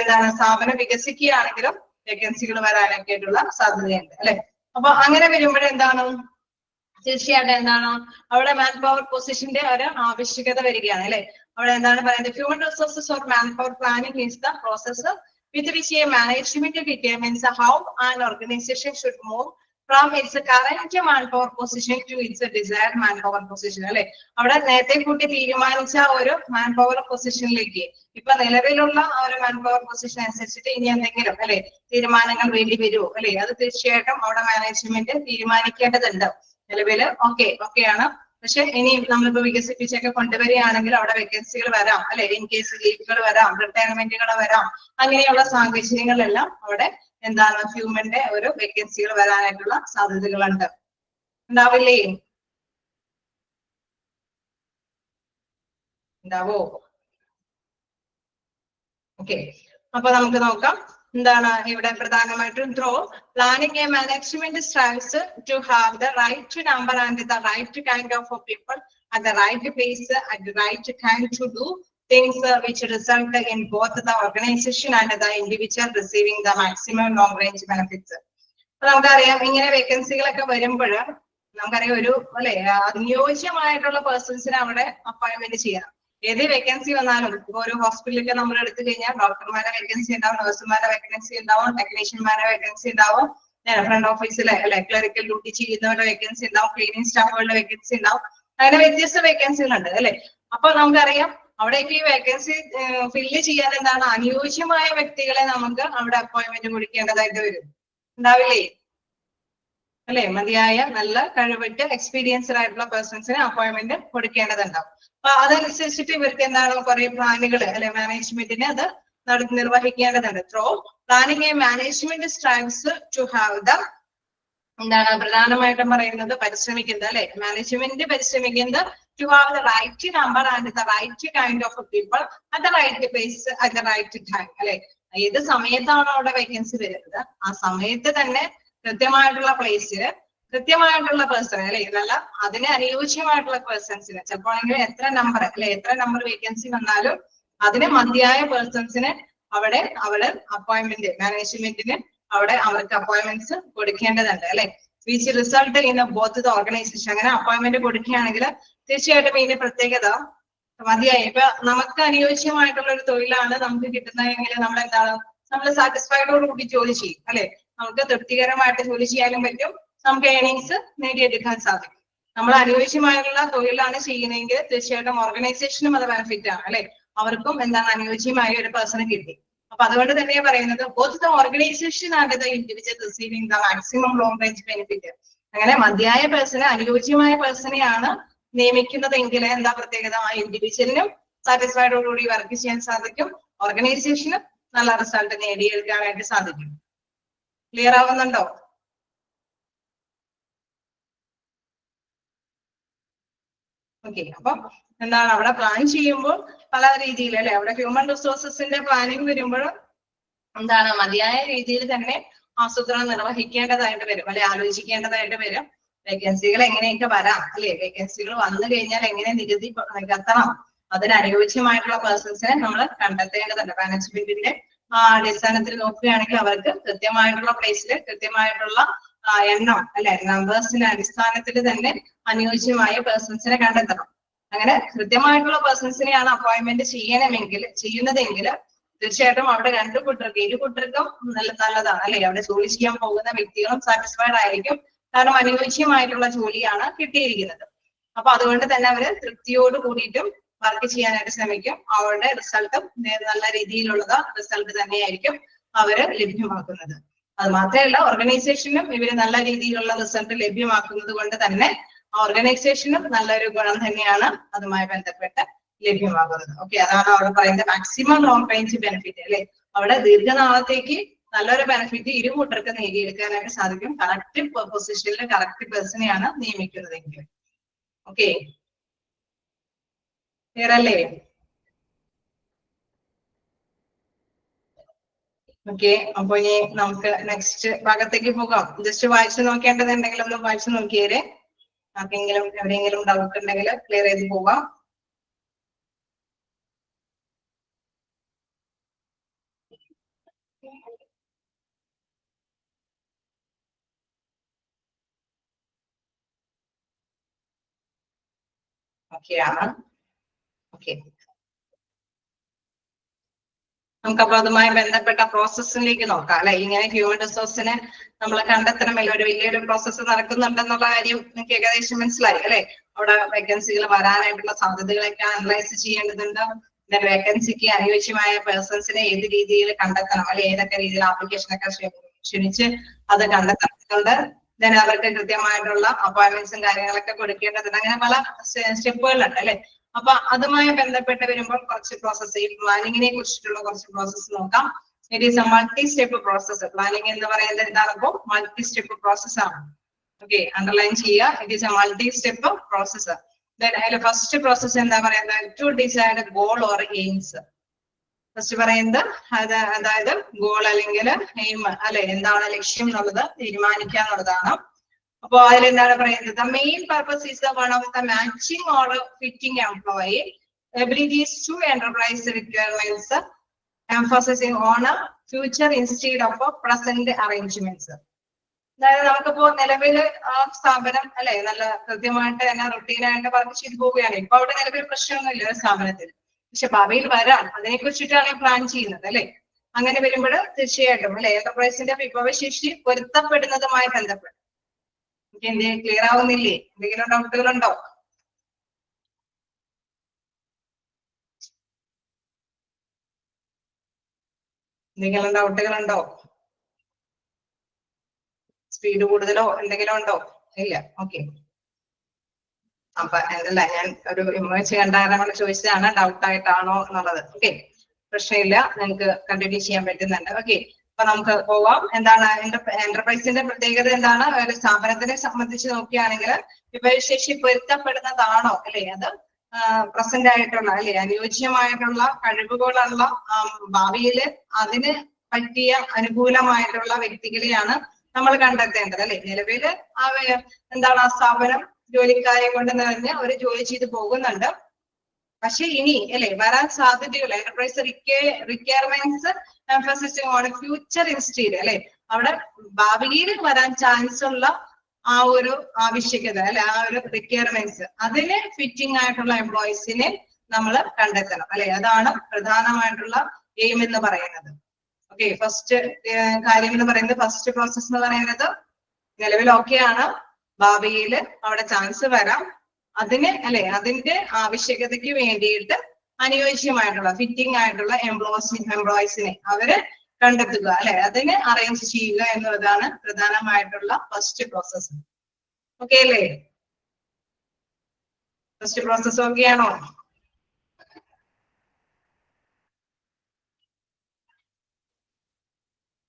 എന്താണ് സ്ഥാപനം വികസിക്കുകയാണെങ്കിലും വേക്കൻസികൾ വരാനൊക്കെ ആയിട്ടുള്ള സാധ്യതയുണ്ട് അല്ലെ. അപ്പൊ അങ്ങനെ വരുമ്പോഴെന്താണ് തീർച്ചയായിട്ടും എന്താണ് അവിടെ മാൻ പവർ പൊസിഷന്റെ ഒരു ആവശ്യകത വരികയാണ് അല്ലെ. അവിടെ എന്താണ് പറയുന്നത്? Human resources or man power planning is the process with which a management determines how an organization should move from its current manpower position to its desired manpower position അല്ലെ. അവിടെ നേരത്തെ കൂട്ടി തീരുമാനിച്ച ഒരു മാൻ പവർ പൊസിഷനിലേക്ക് ഇപ്പൊ നിലവിലുള്ള ഒരു മാൻ പവർ പൊസിഷൻ അനുസരിച്ചിട്ട് ഇനി എന്തെങ്കിലും അല്ലെ തീരുമാനങ്ങൾ വേണ്ടി വരുമോ അല്ലെ, അത് തീർച്ചയായിട്ടും അവിടെ മാനേജ്മെന്റ് തീരുമാനിക്കേണ്ടതുണ്ട്. നിലവില് ഓക്കെയാണ്, പക്ഷെ ഇനി നമ്മളിപ്പോ വികസിപ്പിച്ചൊക്കെ കൊണ്ടുവരികയാണെങ്കിൽ അവിടെ വേക്കൻസികൾ വരാം അല്ലെ. ഇൻ കേസ് ലീവുകൾ വരാം, റിട്ടയർമെന്റുകൾ വരാം, അങ്ങനെയുള്ള സാഹചര്യങ്ങളെല്ലാം അവിടെ എന്താണ് ഹ്യൂമന്റെ ഒരു വേക്കൻസികൾ വരാനായിട്ടുള്ള സാധ്യതകളുണ്ട്. ഉണ്ടാവില്ലേ? ഉണ്ടാവോ? ഓക്കെ. അപ്പൊ നമുക്ക് നോക്കാം എന്താണ് ഇവിടെ പ്രധാനമായിട്ടും through planning a management strives to have the right number and the right kind of people at the right place at the right time to do things which result in both the organization and the individual receiving the maximum long range benefits. അപ്പൊ നമുക്കറിയാം ഇങ്ങനെ വേക്കൻസികളൊക്കെ വരുമ്പോൾ നമുക്കറിയാം ഒരു അല്ലെ അനുയോജ്യമായിട്ടുള്ള പേഴ്സൺസിനെ അവിടെ അപ്പോയിന്റ്മെന്റ് ചെയ്യണം. ഏത് വേക്കൻസി വന്നാലും ഇപ്പൊ ഒരു ഹോസ്പിറ്റലിലൊക്കെ നമ്മൾ എടുത്തു കഴിഞ്ഞാൽ ഡോക്ടർമാരുടെ വേക്കൻസി ഉണ്ടാവും, നഴ്സുമാരുടെ വേക്കൻസി ഉണ്ടാവും, ടെക്നീഷ്യന്മാരുടെ വേക്കൻസി ഉണ്ടാവും, ഫ്രണ്ട് ഓഫീസിലെ അല്ലെ ക്ലറിക്കൽ ഡ്യൂട്ടി ചെയ്യുന്നവരുടെ വേക്കൻസി ഉണ്ടാവും, ക്ലീനിങ് സ്റ്റാഫുകളുടെ വേക്കൻസി ഉണ്ടാവും. അങ്ങനെ വ്യത്യസ്ത വേക്കൻസികളുണ്ട് അല്ലെ. അപ്പൊ നമുക്കറിയാം അവിടേക്ക് ഈ വേക്കൻസി ഫില്ല് ചെയ്യാൻ എന്താണ് അനുയോജ്യമായ വ്യക്തികളെ നമുക്ക് അവിടെ അപ്പോയിന്റ്മെന്റ് കൊടുക്കേണ്ടതായിട്ട് വരും. ഉണ്ടാവില്ലേ? അല്ലെ, മതിയായ നല്ല കഴിവിട്ട് എക്സ്പീരിയൻസ്ഡ് ആയിട്ടുള്ള പേഴ്സൺസിന് അപ്പോയിന്റ്മെന്റ് കൊടുക്കേണ്ടതുണ്ടാവും. അപ്പൊ അതനുസരിച്ചിട്ട് ഇവർക്ക് എന്താണ് കുറെ പ്ലാനുകൾ അല്ലെ മാനേജ്മെന്റിന് അത് നിർവഹിക്കേണ്ടതുണ്ട്. Through planning a management strives to have the എന്താണ് പ്രധാനമായിട്ടും പറയുന്നത് പരിശ്രമിക്കുന്നത് അല്ലെ, മാനേജ്മെന്റ് പരിശ്രമിക്കുന്നത് to have the right number and the right kind of people at the right place at the right time അല്ലെ. ഏത് സമയത്താണ് അവിടെ വേക്കൻസി വരുന്നത് ആ സമയത്ത് തന്നെ കൃത്യമായിട്ടുള്ള പ്ലേസില് കൃത്യമായിട്ടുള്ള പേഴ്സൺ അല്ലെ, നല്ല അതിന് അനുയോജ്യമായിട്ടുള്ള പേഴ്സൺസിന് ചിലപ്പോൾ എത്ര നമ്പർ വേക്കൻസി വന്നാലും അതിന് മതിയായ പേഴ്സൺസിന് അവിടെ അപ്പോയിന്റ്മെന്റ് മാനേജ്മെന്റിന് അവിടെ അവർക്ക് അപ്പോയിന്റ്മെന്റ്സ് കൊടുക്കേണ്ടതുണ്ട് അല്ലെ. Which result in both the organisation. അങ്ങനെ അപ്പോയിന്റ്മെന്റ് കൊടുക്കുകയാണെങ്കിൽ തീർച്ചയായിട്ടും ഇതിന്റെ പ്രത്യേകത മതിയായി ഇപ്പൊ നമുക്ക് അനുയോജ്യമായിട്ടുള്ള ഒരു തൊഴിലാണ് നമുക്ക് കിട്ടുന്നതെങ്കിൽ നമ്മൾ എന്താണ് നമ്മൾ സാറ്റിസ്ഫൈഡോട് കൂടി ജോലി ചെയ്യും അല്ലെ. നമുക്ക് തൃപ്തികരമായിട്ട് ജോലി ചെയ്യാനും പറ്റും, നമുക്ക് ഏർണിങ്സ് നേടിയെടുക്കാൻ സാധിക്കും. നമ്മൾ അനുയോജ്യമായിട്ടുള്ള തൊഴിലാണ് ചെയ്യുന്നതെങ്കിൽ തീർച്ചയായിട്ടും ഓർഗനൈസേഷനും അത് ബെനിഫിറ്റ് ആണ് അല്ലെ. അവർക്കും എന്താണ് അനുയോജ്യമായ ഒരു പേഴ്സണെ കിട്ടി. അപ്പൊ അതുകൊണ്ട് തന്നെ പറയുന്നത് both the organisation and the individual receiving the maximum long range benefit. അങ്ങനെ മതിയായ പേഴ്സണെ അനുയോജ്യമായ പേഴ്സണെയാണ് നിയമിക്കുന്നതെങ്കിൽ എന്താ പ്രത്യേകത? ആ ഇൻഡിവിജ്വലിനും സാറ്റിസ്ഫൈഡോടുകൂടി വർക്ക് ചെയ്യാൻ സാധിക്കും, ഓർഗനൈസേഷനും നല്ല റിസൾട്ട് നേടിയെടുക്കാനായിട്ട് സാധിക്കും. ക്ലിയർ ആവുന്നുണ്ടോ? ഓക്കെ, അപ്പൊ എന്താണ് അവിടെ പ്ലാൻ ചെയ്യുമ്പോൾ പല രീതിയിൽ അല്ലെ, അവിടെ ഹ്യൂമൻ റിസോഴ്സസിന്റെ പ്ലാനിങ് വരുമ്പോൾ എന്താണ് മതിയായ രീതിയിൽ തന്നെ ആസൂത്രണം നിർവഹിക്കേണ്ടതായിട്ട് വരും അല്ലെ, ആലോചിക്കേണ്ടതായിട്ട് വരും. വേക്കൻസികൾ എങ്ങനെയൊക്കെ വരാം അല്ലെ, വേക്കൻസികൾ വന്നു കഴിഞ്ഞാൽ എങ്ങനെ നികുതി നികത്തണം, അതിന് അനുയോജ്യമായിട്ടുള്ള പേഴ്സൺസിനെ നമ്മൾ കണ്ടെത്തേണ്ടതുണ്ട്. മാനേജ്മെന്റിന്റെ അടിസ്ഥാനത്തിൽ നോക്കുകയാണെങ്കിൽ അവർക്ക് കൃത്യമായിട്ടുള്ള പ്ലേസിൽ കൃത്യമായിട്ടുള്ള എണ്ണം അല്ലെ, നമ്പേഴ്സിന്റെ അടിസ്ഥാനത്തിൽ തന്നെ അനുയോജ്യമായ പേഴ്സൺസിനെ കണ്ടെത്തണം. അങ്ങനെ കൃത്യമായിട്ടുള്ള പേഴ്സൺസിനെയാണ് അപ്പോയിന്റ്മെന്റ് ചെയ്യുന്നതെങ്കിൽ തീർച്ചയായിട്ടും അവിടെ രണ്ടു കൂട്ടർക്കും ഇരു കൂട്ടർക്കും നല്ലതാണ് അല്ലെ, അവിടെ ജോലി ചെയ്യാൻ പോകുന്ന വ്യക്തികളും സാറ്റിസ്ഫൈഡ് ആയിരിക്കും. കാരണം അനുയോജ്യമായിട്ടുള്ള ജോലിയാണ് കിട്ടിയിരിക്കുന്നത്. അപ്പൊ അതുകൊണ്ട് തന്നെ അവര് തൃപ്തിയോട് കൂടിയിട്ടും വർക്ക് ചെയ്യാനായിട്ട് ശ്രമിക്കും. അവരുടെ റിസൾട്ടും നല്ല രീതിയിലുള്ള റിസൾട്ട് തന്നെയായിരിക്കും അവര് ലഭ്യമാക്കുന്നത്. അത് മാത്രമല്ല, ഓർഗനൈസേഷനും ഇവര് നല്ല രീതിയിലുള്ള റിസൾട്ട് ലഭ്യമാക്കുന്നത് കൊണ്ട് തന്നെ ഓർഗനൈസേഷനും നല്ലൊരു ഗുണം തന്നെയാണ് അതുമായി ബന്ധപ്പെട്ട് ലഭ്യമാകുന്നത്. ഓക്കെ, അതാണ് അവിടെ പറയുന്നത് മാക്സിമം ലോങ് റേഞ്ച് ബെനിഫിറ്റ് അല്ലെ, അവിടെ ദീർഘനാളത്തേക്ക് നല്ലൊരു ബെനിഫിറ്റ് ഇരു കൂട്ടർക്ക് നേടിയെടുക്കാനായിട്ട് സാധിക്കും കറക്റ്റ് പൊസിഷനിൽ കറക്റ്റ് പേഴ്സണെയാണ് നിയമിക്കുന്നതെങ്കിൽ. ഓക്കെ, ക്ലിയർ അല്ലേ? ഓക്കെ, അപ്പൊ ഇനി നമുക്ക് നെക്സ്റ്റ് ഭാഗത്തേക്ക് പോകാം. ജസ്റ്റ് വായിച്ചു നോക്കേണ്ടതുണ്ടെങ്കിൽ ഒന്ന് വായിച്ചു നോക്കിയേരെ. ആർക്കെങ്കിലും എവിടെയെങ്കിലും ഡൗട്ട് ഉണ്ടെങ്കിൽ ക്ലിയർ ചെയ്ത് പോവാം. ഓക്കെ ആണ്. ഓക്കെ, നമുക്കപ്പോ അതുമായി ബന്ധപ്പെട്ട പ്രോസസ്സിലേക്ക് നോക്കാം അല്ലെ. ഇങ്ങനെ ഹ്യൂമൻ റിസോഴ്സിനെ നമ്മൾ കണ്ടെത്തണമെങ്കിൽ ഒരു വലിയൊരു പ്രോസസ്സ് നടക്കുന്നുണ്ടെന്നുള്ള കാര്യം എനിക്ക് ഏകദേശം മനസ്സിലായി അല്ലെ. അവിടെ വേക്കൻസികൾ വരാനായിട്ടുള്ള സാധ്യതകളൊക്കെ അനലൈസ് ചെയ്യേണ്ടതുണ്ട്. വേക്കൻസിക്ക് അനുയോജ്യമായ പേഴ്സൺസിനെ ഏത് രീതിയിൽ കണ്ടെത്തണം അല്ലെ, ഏതൊക്കെ രീതിയിൽ ആപ്ലിക്കേഷനൊക്കെ ക്ഷണിച്ച് അത് കണ്ടെത്തുന്നുണ്ട്. ദെൻ അവർക്ക് കൃത്യമായിട്ടുള്ള അപ്പോയിന്റ്മെന്റ്സും കാര്യങ്ങളൊക്കെ കൊടുക്കേണ്ടതുണ്ട്. അങ്ങനെ പല സ്റ്റെപ്പുകളുണ്ട് അല്ലെ. അപ്പൊ അതുമായി ബന്ധപ്പെട്ട് വരുമ്പോൾ കുറച്ച് പ്രോസസ്സ്, ഈ പ്ലാനിങ്ങിനെ കുറിച്ചിട്ടുള്ള കുറച്ച് പ്രോസസ്സ് നോക്കാം. It is a multi step process. Planning എന്ന് പറയുന്നത് എന്താണ്? അപ്പോൾ മൾട്ടി സ്റ്റെപ്പ് പ്രോസസ് ആണ്. ഓക്കെ, അണ്ടർലൈൻ ചെയ്യുക. It is a multi step process. അതിലെ ഫസ്റ്റ് പ്രോസസ്സ് എന്താ പറയുന്നത്? To decide goal or aims. First പറയുന്നത് അതായത് ഗോൾ അല്ലെങ്കിൽ എയിം അല്ലെ, എന്താണ് ലക്ഷ്യം എന്നുള്ളത് തീരുമാനിക്കുക എന്നുള്ളതാണ്. അപ്പൊ അതിലെന്താണ് പറയുന്നത്? The main purpose is the one of the matching or fitting employee abilities to enterprise requirements emphasising on a future instead of present arrangements. അതായത് നമുക്കിപ്പോ നിലവിൽ ആ സ്ഥാപനം അല്ലെ നല്ല കൃത്യമായിട്ട് തന്നെ റുട്ടീനായിട്ട് വർക്ക് ചെയ്ത് പോവുകയാണ്. ഇപ്പൊ അവിടെ നിലവിൽ പ്രശ്നമൊന്നുമില്ല സ്ഥാപനത്തിൽ, പക്ഷെ ഭാവിയിൽ വരാം അതിനെ കുറിച്ചിട്ടാണ് പ്ലാൻ ചെയ്യുന്നത് അല്ലെ. അങ്ങനെ വരുമ്പോൾ തീർച്ചയായിട്ടും അല്ലെ എന്റർപ്രൈസിന്റെ വിഭവശേഷി പൊരുത്തപ്പെടുന്നതുമായി ബന്ധപ്പെട്ട് ക്ലിയർ ആവുന്നില്ലേ? എന്തെങ്കിലും ഡൗട്ടുകളുണ്ടോ? എന്തെങ്കിലും ഡൗട്ടുകളുണ്ടോ? സ്പീഡ് കൂടുതലോ എന്തെങ്കിലും ഉണ്ടോ? ഇല്ല. ഓക്കെ, അപ്പൊ അല്ല, ഞാൻ ഒരു ഇമേജ് കണ്ടാണ് ചോദിച്ചതാണ് ഡൗട്ട് ആയിട്ടാണോ എന്നുള്ളത്. ഓക്കെ, പ്രശ്നമില്ല, നിങ്ങൾക്ക് കണ്ടിന്യൂ ചെയ്യാൻ പറ്റുന്നുണ്ട്. ഓക്കെ, അപ്പൊ നമുക്ക് പോവാം. എന്താണ് എന്റർപ്രൈസിന്റെ പ്രത്യേകത? എന്താണ്? ഒരു സ്ഥാപനത്തിനെ സംബന്ധിച്ച് നോക്കുകയാണെങ്കിൽ വിഭവശേഷി പൊരുത്തപ്പെടുന്നതാണോ അല്ലെ, അത് പ്രസന്റ് ആയിട്ടുള്ള അല്ലെ അനുയോജ്യമായിട്ടുള്ള കഴിവുകളുള്ള ഭാവിയിൽ അതിന് പറ്റിയ അനുകൂലമായിട്ടുള്ള വ്യക്തികളെയാണ് നമ്മൾ കണ്ടെത്തേണ്ടത് അല്ലെ. നിലവില് എന്താണ് ആ സ്ഥാപനം ജോലിക്കാരെ കൊണ്ട് നിറഞ്ഞ് ഒരു ജോലി ചെയ്ത് പോകുന്നുണ്ട്. പക്ഷെ ഇനി അല്ലെ വരാൻ സാധ്യതയുള്ള enterprise requirements emphasising on future instead അല്ലെ, അവിടെ ഭാവിയിൽ വരാൻ ചാൻസ് ഉള്ള ആ ഒരു ആവശ്യകത അല്ലെ, ആ ഒരു റിക്വയർമെന്റ്സ് അതിന് ഫിറ്റിംഗ് ആയിട്ടുള്ള എംപ്ലോയീസിനെ നമ്മൾ കണ്ടെത്തണം അല്ലെ. അതാണ് പ്രധാനമായിട്ടുള്ള എയിം എന്ന് പറയുന്നത്. ഓക്കെ, ഫസ്റ്റ് കാര്യം എന്ന് പറയുന്നത്, ഫസ്റ്റ് പ്രോസസ് എന്ന് പറയുന്നത് നിലവിൽ ഓക്കെയാണ്, ഭാവിയിൽ അവിടെ ചാൻസ് വരാം, അതിന് അല്ലെ അതിന്റെ ആവശ്യകതയ്ക്ക് വേണ്ടിയിട്ട് അനുയോജ്യമായിട്ടുള്ള ഫിറ്റിംഗ് ആയിട്ടുള്ള എംപ്ലോയീസിനെ അവര് കണ്ടെത്തുക അല്ലെ, അതിനെ അറേഞ്ച് ചെയ്യുക എന്നുള്ളതാണ് പ്രധാനമായിട്ടുള്ള ഫസ്റ്റ് പ്രോസസ്. ഓക്കെ അല്ലേ? ഫസ്റ്റ് പ്രോസസ് ഓക്കെ ആണോ?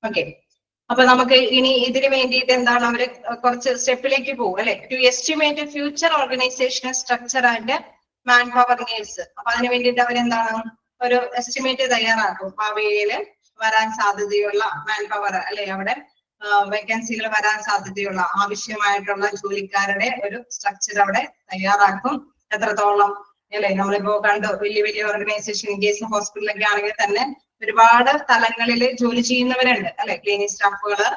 ഓക്കെ, അപ്പൊ നമുക്ക് ഇനി ഇതിന് വേണ്ടിയിട്ട് എന്താണ് അവര് കുറച്ച് സ്റ്റെപ്പിലേക്ക് പോകും അല്ലെ. To estimate future organisation structure and man power needs. അപ്പൊ അതിന് വേണ്ടിയിട്ട് അവരെന്താണ് ഒരു എസ്റ്റിമേറ്റ് തയ്യാറാക്കും. ഭാവിയിൽ വരാൻ സാധ്യതയുള്ള മാൻ പവർ അല്ലെ, അവിടെ വേക്കൻസികൾ വരാൻ സാധ്യതയുള്ള ആവശ്യമായിട്ടുള്ള ജോലിക്കാരുടെ ഒരു സ്ട്രക്ചർ അവിടെ തയ്യാറാക്കും. എത്രത്തോളം അല്ലെ, നമ്മളിപ്പോ കണ്ടു വലിയ വലിയ ഓർഗനൈസേഷൻ, ഇൻ കേസ് ഹോസ്പിറ്റലൊക്കെ ആണെങ്കിൽ തന്നെ ഒരുപാട് തലങ്ങളിൽ ജോലി ചെയ്യുന്നവരുണ്ട് അല്ലെ. ക്ലിനിക് സ്റ്റാഫുകള്,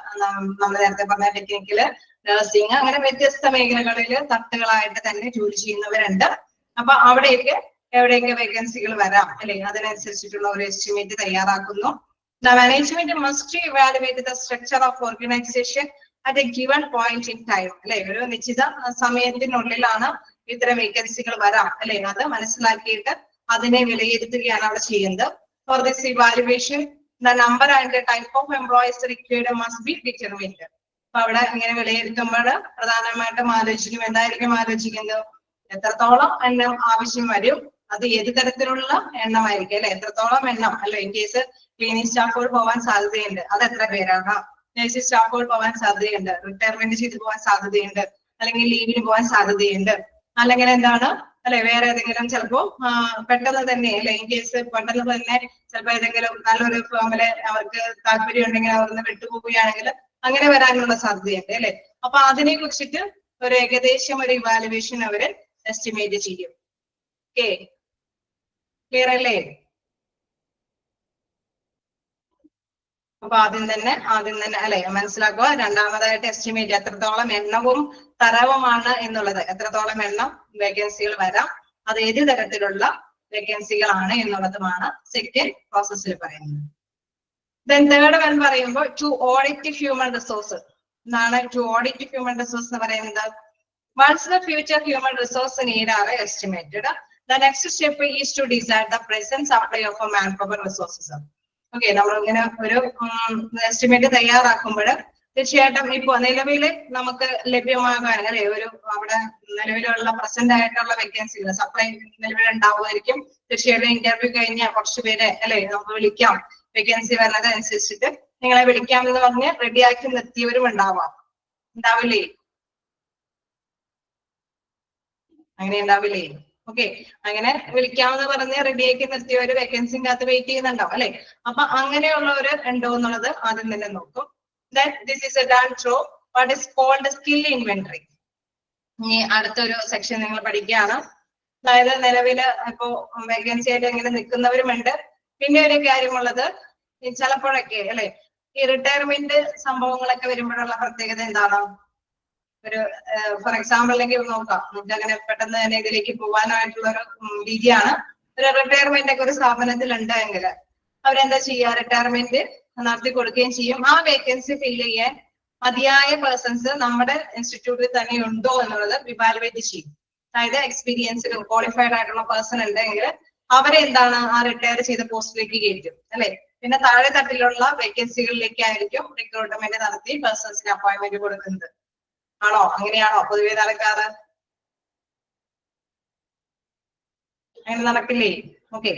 നമ്മൾ നേരത്തെ പറഞ്ഞ ടെക്നിക്കല്, നഴ്സിംഗ്, അങ്ങനെ വ്യത്യസ്ത മേഖലകളിൽ തട്ടുകളായിട്ട് തന്നെ ജോലി ചെയ്യുന്നവരുണ്ട്. അപ്പൊ അവിടെയൊക്കെ എവിടെയൊക്കെ വേക്കൻസികൾ വരാം അല്ലെ, അതിനനുസരിച്ചിട്ടുള്ള ഒരു എസ്റ്റിമേറ്റ് തയ്യാറാക്കുന്നു. The management must evaluate the structure of organization at a given point in time. അല്ലെ, ഒരു നിശ്ചിത സമയത്തിനുള്ളിലാണ് ഇത്ര വേക്കൻസികൾ വരാം അല്ലെ, അത് മനസ്സിലാക്കിയിട്ട് അതിനെ വിലയിരുത്തുകയാണ് അവിടെ ചെയ്യുന്നത്. For this evaluation, the number and the type of employees required must be determined. അപ്പൊ അവിടെ ഇങ്ങനെ വിലയിരുത്തുമ്പോൾ പ്രധാനമായിട്ടും ആലോചിക്കും, എന്തായിരിക്കും ആലോചിക്കുന്നത്, എത്രത്തോളം എണ്ണം ആവശ്യം വരും, അത് ഏത് തരത്തിലുള്ള എണ്ണമായിരിക്കും അല്ലെ, എത്രത്തോളം എണ്ണം അല്ലെ. ഇൻ കേസ് ക്ലിനിക് സ്റ്റാഫുകൾ പോകാൻ സാധ്യതയുണ്ട്, അത് എത്ര പേരാണ്. നഴ്സിംഗ് സ്റ്റാഫുകൾ പോകാൻ സാധ്യതയുണ്ട്, റിട്ടയർമെന്റ് ചെയ്ത് പോകാൻ സാധ്യതയുണ്ട്, അല്ലെങ്കിൽ ലീവിന് പോകാൻ സാധ്യതയുണ്ട്, അല്ലെങ്കിൽ എന്താണ് അല്ലെ, വേറെ ഏതെങ്കിലും ചിലപ്പോ പെട്ടെന്ന് തന്നെ അല്ലെ, ഇൻ കേസ് പെട്ടെന്ന് തന്നെ ചിലപ്പോ ഏതെങ്കിലും നല്ലൊരു ഫേമില് അവർക്ക് താല്പര്യം ഉണ്ടെങ്കിൽ അവിടുന്ന് വിട്ടുപോവുകയാണെങ്കിൽ അങ്ങനെ വരാനുള്ള സാധ്യതയുണ്ട് അല്ലെ. അപ്പൊ അതിനെ കുറിച്ചിട്ട് ഒരു ഏകദേശം ഒരു ഇവാലുവേഷൻ അവര് എസ്റ്റിമേറ്റ് ചെയ്യും. ഓക്കെ, ക്ലിയർ അല്ലേ? അപ്പൊ ആദ്യം തന്നെ അല്ലെ മനസ്സിലാക്കുക. രണ്ടാമതായിട്ട് എസ്റ്റിമേറ്റ്, എത്രത്തോളം എണ്ണവും തരവുമാണ് എന്നുള്ളത്, എത്രത്തോളം എണ്ണം വേക്കൻസികൾ വരാം, അത് ഏത് തരത്തിലുള്ള വേക്കൻസികളാണ് എന്നുള്ളതുമാണ് സെക്കൻഡ് പ്രോസസ്സിൽ പറയുന്നത്. ദെൻ തേർഡ് വൺ പറയുമ്പോൾ ടു ഓഡിറ്റ് ഹ്യൂമൻ റിസോഴ്സ് എന്നാണ്. ടു ഓഡിറ്റ് ഹ്യൂമൻ റിസോഴ്സ് എന്ന് പറയുന്നത്, once the future human resource need are estimated, the next step is to decide the present supply of manpower resources. Okay, നമ്മൾ ഇങ്ങനെ ഒരു എസ്റ്റിമേറ്റ് തയ്യാറാക്കുമ്പോൾ തീർച്ചയായിട്ടും ഇപ്പൊ നിലവിൽ നമുക്ക് ലഭ്യമാകാൻ അല്ലെ, ഒരു അവിടെ നിലവിലുള്ള പ്രസന്റ് ആയിട്ടുള്ള വേക്കൻസികൾ സപ്ലൈ നിലവിൽ ഉണ്ടാവുമായിരിക്കും. തീർച്ചയായിട്ടും ഇന്റർവ്യൂ കഴിഞ്ഞ കുറച്ച് പേരെ അല്ലെ നമുക്ക് വിളിക്കാം, വേക്കൻസി വരുന്നത് അനുസരിച്ചിട്ട് നിങ്ങളെ വിളിക്കാം എന്ന് പറഞ്ഞ് റെഡിയാക്കി നിർത്തിയവരും ഉണ്ടാവില്ലേ? അങ്ങനെ ഉണ്ടാവില്ലേ? ഓക്കെ, അങ്ങനെ വിളിക്കാമെന്ന് പറഞ്ഞ് റെഡിയാക്കി നിർത്തിയവര് വേക്കൻസിന്റെ അകത്ത് വെയിറ്റ് ചെയ്യുന്നുണ്ടാവും അല്ലെ. അപ്പൊ അങ്ങനെയുള്ളവര് ഉണ്ടോ എന്നുള്ളത് ആദ്യം തന്നെ നോക്കും. This is done through what is called skill inventory. ഇനി അടുത്തൊരു സെക്ഷൻ നിങ്ങൾ പഠിക്കുകയാണ്. അതായത് നിലവില് ഇപ്പോ വേക്കൻസി ആയിട്ട് എങ്ങനെ നിൽക്കുന്നവരുമുണ്ട്. പിന്നെ ഒരു കാര്യമുള്ളത്, ചിലപ്പോഴൊക്കെ അല്ലെ ഈ റിട്ടയർമെന്റ് സംഭവങ്ങളൊക്കെ വരുമ്പോഴുള്ള പ്രത്യേകത എന്താണ്? ഒരു ഫോർ എക്സാമ്പിളിലേക്ക് നോക്കാം, നമുക്ക് അങ്ങനെ പെട്ടെന്ന് തന്നെ ഇതിലേക്ക് പോകാനായിട്ടുള്ള ഒരു രീതിയാണ്. ഒരു റിട്ടയർമെന്റ് ഒക്കെ ഒരു സ്ഥാപനത്തിൽ ഉണ്ടെങ്കിൽ അവരെന്താ ചെയ്യുക, റിട്ടയർമെന്റ് നടത്തി കൊടുക്കുകയും ചെയ്യും. ആ വേക്കൻസി ഫില്ല് ചെയ്യാൻ മതിയായ പേഴ്സൺസ് നമ്മുടെ ഇൻസ്റ്റിറ്റ്യൂട്ടിൽ തന്നെ ഉണ്ടോ എന്നുള്ളത് ഇവാലുവേറ്റ് ചെയ്യും. അതായത് എക്സ്പീരിയൻസ്ഡ് ക്വാളിഫൈഡ് ആയിട്ടുള്ള പേഴ്സൺ ഉണ്ടെങ്കിൽ അവരെ എന്താണ് ആ റിട്ടയർ ചെയ്ത പോസ്റ്റിലേക്ക് കയറ്റും അല്ലെ. പിന്നെ താഴെ തട്ടിലുള്ള വേക്കൻസികളിലേക്കായിരിക്കും റിക്രൂട്ട്മെന്റ് നടത്തി പേഴ്സൺസിന് അപ്പോയിന്റ്മെന്റ് കൊടുക്കുന്നത്. ആണോ? അങ്ങനെയാണോ പൊതുവെ നടക്കാറ്? അങ്ങനെ നടക്കില്ലേ? ഓക്കെ,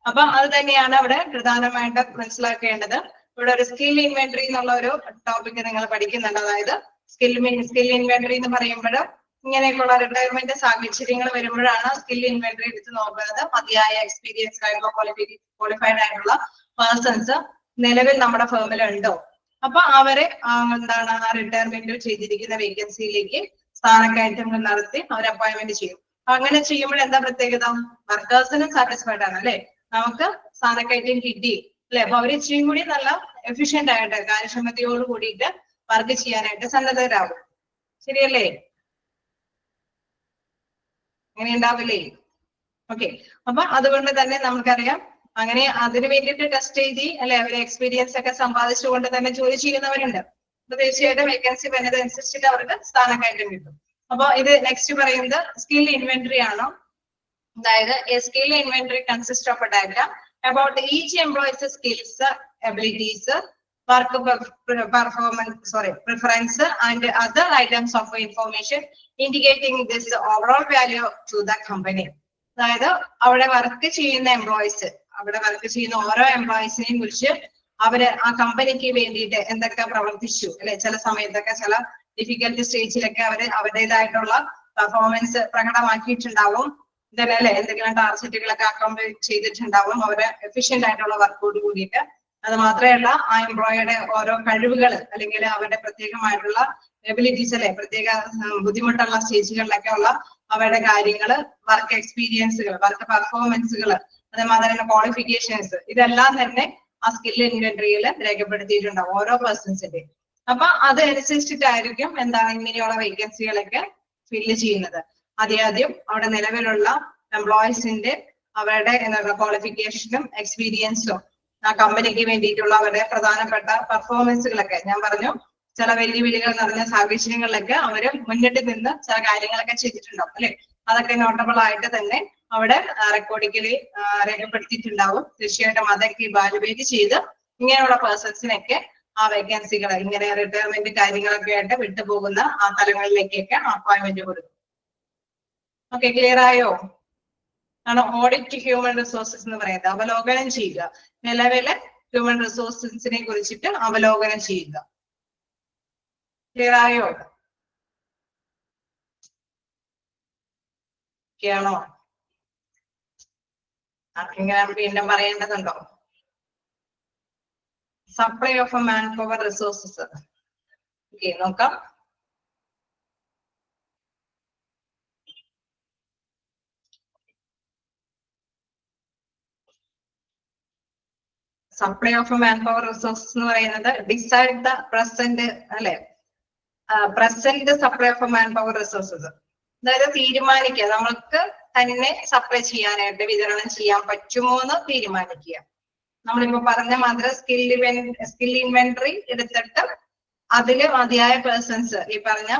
അപ്പൊ അത് തന്നെയാണ് അവിടെ പ്രധാനമായിട്ട് മനസ്സിലാക്കേണ്ടത്. ഇവിടെ ഒരു സ്കിൽ ഇൻവെന്ററി എന്നുള്ള ഒരു ടോപ്പിക് നിങ്ങൾ പഠിക്കുന്നുണ്ട്. അതായത് സ്കിൽ ഇൻവെന്ററി എന്ന് പറയുമ്പോൾ ഇങ്ങനെയൊക്കെയുള്ള റിട്ടയർമെന്റ് സാഹചര്യങ്ങൾ വരുമ്പോഴാണ് സ്കിൽ ഇൻവെന്ററി എടുത്ത് നോക്കുന്നത്. മതിയായ എക്സ്പീരിയൻസ് ആയിട്ടുള്ള ക്വാളിഫൈഡ് ആയിട്ടുള്ള പേഴ്സൺസ് നിലവിൽ നമ്മുടെ ഫേമിൽ ഉണ്ടോ, അപ്പൊ അവരെ എന്താണ് ആ റിട്ടയർമെന്റ് ചെയ്തിരിക്കുന്ന വേക്കൻസിയിലേക്ക് സ്ഥാനക്കയറ്റങ്ങൾ നടത്തി അവരെ അപ്പോയിന്റ്മെന്റ് ചെയ്യും. അങ്ങനെ ചെയ്യുമ്പോൾ എന്താ പ്രത്യേകത? വർക്കേഴ്സിനും സാറ്റിസ്ഫൈഡ് ആണ് അല്ലെ, നമുക്ക് സ്ഥാനക്കയറ്റം കിട്ടി അല്ലെ. അപ്പൊ അവർ ഇച്ചിരി കൂടി നല്ല എഫിഷ്യന്റ് ആയിട്ട് കാര്യക്ഷമതയോട് കൂടിയിട്ട് വർക്ക് ചെയ്യാനായിട്ട് സന്നദ്ധരാകും. ശരിയല്ലേ? അങ്ങനെ ഉണ്ടാവില്ലേ? ഓക്കെ, അപ്പൊ അതുകൊണ്ട് തന്നെ നമുക്കറിയാം അങ്ങനെ അതിന് വേണ്ടിയിട്ട് ടെസ്റ്റ് എഴുതി അല്ലെ അവരെ എക്സ്പീരിയൻസ് ഒക്കെ സമ്പാദിച്ചുകൊണ്ട് തന്നെ ജോലി ചെയ്യുന്നവരുണ്ട്. അപ്പൊ തീർച്ചയായിട്ടും വേക്കൻസി വരുന്നതനുസരിച്ചിട്ട് അവർക്ക് സ്ഥാനക്കയറ്റം കിട്ടും. അപ്പൊ ഇത് നെക്സ്റ്റ് പറയുന്നത് സ്കിൽ ഇൻവെന്ററി ആണ്. അതായത് skill inventory consist of a data about each employees skills, abilities, work performance, preference and other items of information indicating this overall value to the company. അതായത് അവിടെ വർക്ക് ചെയ്യുന്ന എംപ്ലോയീസ്, അവിടെ വർക്ക് ചെയ്യുന്ന ഓരോ എംപ്ലോയീസിനെയും കുറിച്ച് അവര് ആ കമ്പനിക്ക് വേണ്ടിയിട്ട് എന്തൊക്കെ പ്രവർത്തിച്ചു അല്ലെ, ചില സമയത്തൊക്കെ ചില ഡിഫിക്കൽട്ട് സ്റ്റേജിലൊക്കെ അവര് അവരുടേതായിട്ടുള്ള പെർഫോമൻസ് പ്രകടമാക്കിയിട്ടുണ്ടാവും. ഇതല്ലേ എന്തെങ്കിലും ടാർഗറ്റുകളൊക്കെ അക്കോംപ്ലിഷ് ചെയ്തിട്ടുണ്ടാവും അവര് എഫിഷ്യന്റ് ആയിട്ടുള്ള വർക്കോട് കൂടിയിട്ട്. അത് മാത്രമല്ല ആ എംപ്ലോയിയുടെ ഓരോ കഴിവുകൾ അല്ലെങ്കിൽ അവരുടെ പ്രത്യേകമായിട്ടുള്ള എബിലിറ്റീസ് അല്ലെ, പ്രത്യേക ബുദ്ധിമുട്ടുള്ള സ്റ്റേജുകളിലൊക്കെ ഉള്ള അവരുടെ കാര്യങ്ങള്, വർക്ക് എക്സ്പീരിയൻസുകൾ, വർക്ക് പെർഫോമൻസുകൾ, അതേമാതിരി തന്നെ ക്വാളിഫിക്കേഷൻസ്, ഇതെല്ലാം തന്നെ ആ സ്കിൽ ഇൻവെന്ററിയിൽ രേഖപ്പെടുത്തിയിട്ടുണ്ടാവും ഓരോ പേഴ്സൺസിന്റെ. അപ്പൊ അതനുസരിച്ചിട്ടായിരിക്കും എന്താണ് ഇങ്ങനെയുള്ള വേക്കൻസികളൊക്കെ ഫില്ല് ചെയ്യുന്നത്. ആദ്യം അവിടെ നിലവിലുള്ള എംപ്ലോയീസിന്റെ അവരുടെ എന്താണ് ക്വാളിഫിക്കേഷനും എക്സ്പീരിയൻസും ആ കമ്പനിക്ക് വേണ്ടിയിട്ടുള്ള അവരുടെ പ്രധാനപ്പെട്ട പെർഫോമൻസുകളൊക്കെ ഞാൻ പറഞ്ഞു. ചില വെല്ലുവിളികൾ നിറഞ്ഞ സാഹചര്യങ്ങളിലൊക്കെ അവര് മുന്നിട്ട് നിന്ന് ചില കാര്യങ്ങളൊക്കെ ചെയ്തിട്ടുണ്ടാവും അല്ലെ, അതൊക്കെ നോട്ടബിൾ ആയിട്ട് തന്നെ അവിടെ റെക്കോർഡിക്കലി രേഖപ്പെടുത്തിയിട്ടുണ്ടാവും. തീർച്ചയായിട്ടും അതൊക്കെ ഇവാലുവേറ്റ് ചെയ്ത് ഇങ്ങനെയുള്ള പേഴ്സൺസിനൊക്കെ ആ വേക്കൻസികൾ ഇങ്ങനെ റിട്ടയർമെന്റ് കാര്യങ്ങളൊക്കെ ആയിട്ട് വിട്ടുപോകുന്ന ആ തലങ്ങളിലേക്കൊക്കെ അപ്പോയിന്റ്മെന്റ് കൊടുക്കും. ഓക്കെ, ക്ലിയർ ആയോ? ആണ് ഓഡിറ്റ് ഹ്യൂമൻ റിസോഴ്സസ് എന്ന് പറയുന്നത്. അവലോകനം ചെയ്യുക, നിലവിലെ ഹ്യൂമൻ റിസോഴ്സസിനെ കുറിച്ചിട്ട് അവലോകനം ചെയ്യുക. ക്ലിയർ ആയോ? ആണോ? ഇങ്ങനെ വീണ്ടും പറയേണ്ടതുണ്ടോ? Supply of man power resources. Okay, നോക്കാം. Supply of man power resources എന്ന് പറയുന്നത് ഡിസൈഡ് ദ പ്രസന്റ് അല്ലെ, present supply of man power resources. അതായത് തീരുമാനിക്കുക, നമ്മൾക്ക് തന്നെ സപ്ലൈ ചെയ്യാനായിട്ട് വിതരണം ചെയ്യാൻ പറ്റുമോ എന്ന് തീരുമാനിക്കുക. നമ്മളിപ്പോ പറഞ്ഞ മാതിരി സ്കിൽ ഇൻവെന്ററി എടുത്തിട്ട് അതില് മതിയായ പേഴ്സൺസ്, ഈ പറഞ്ഞ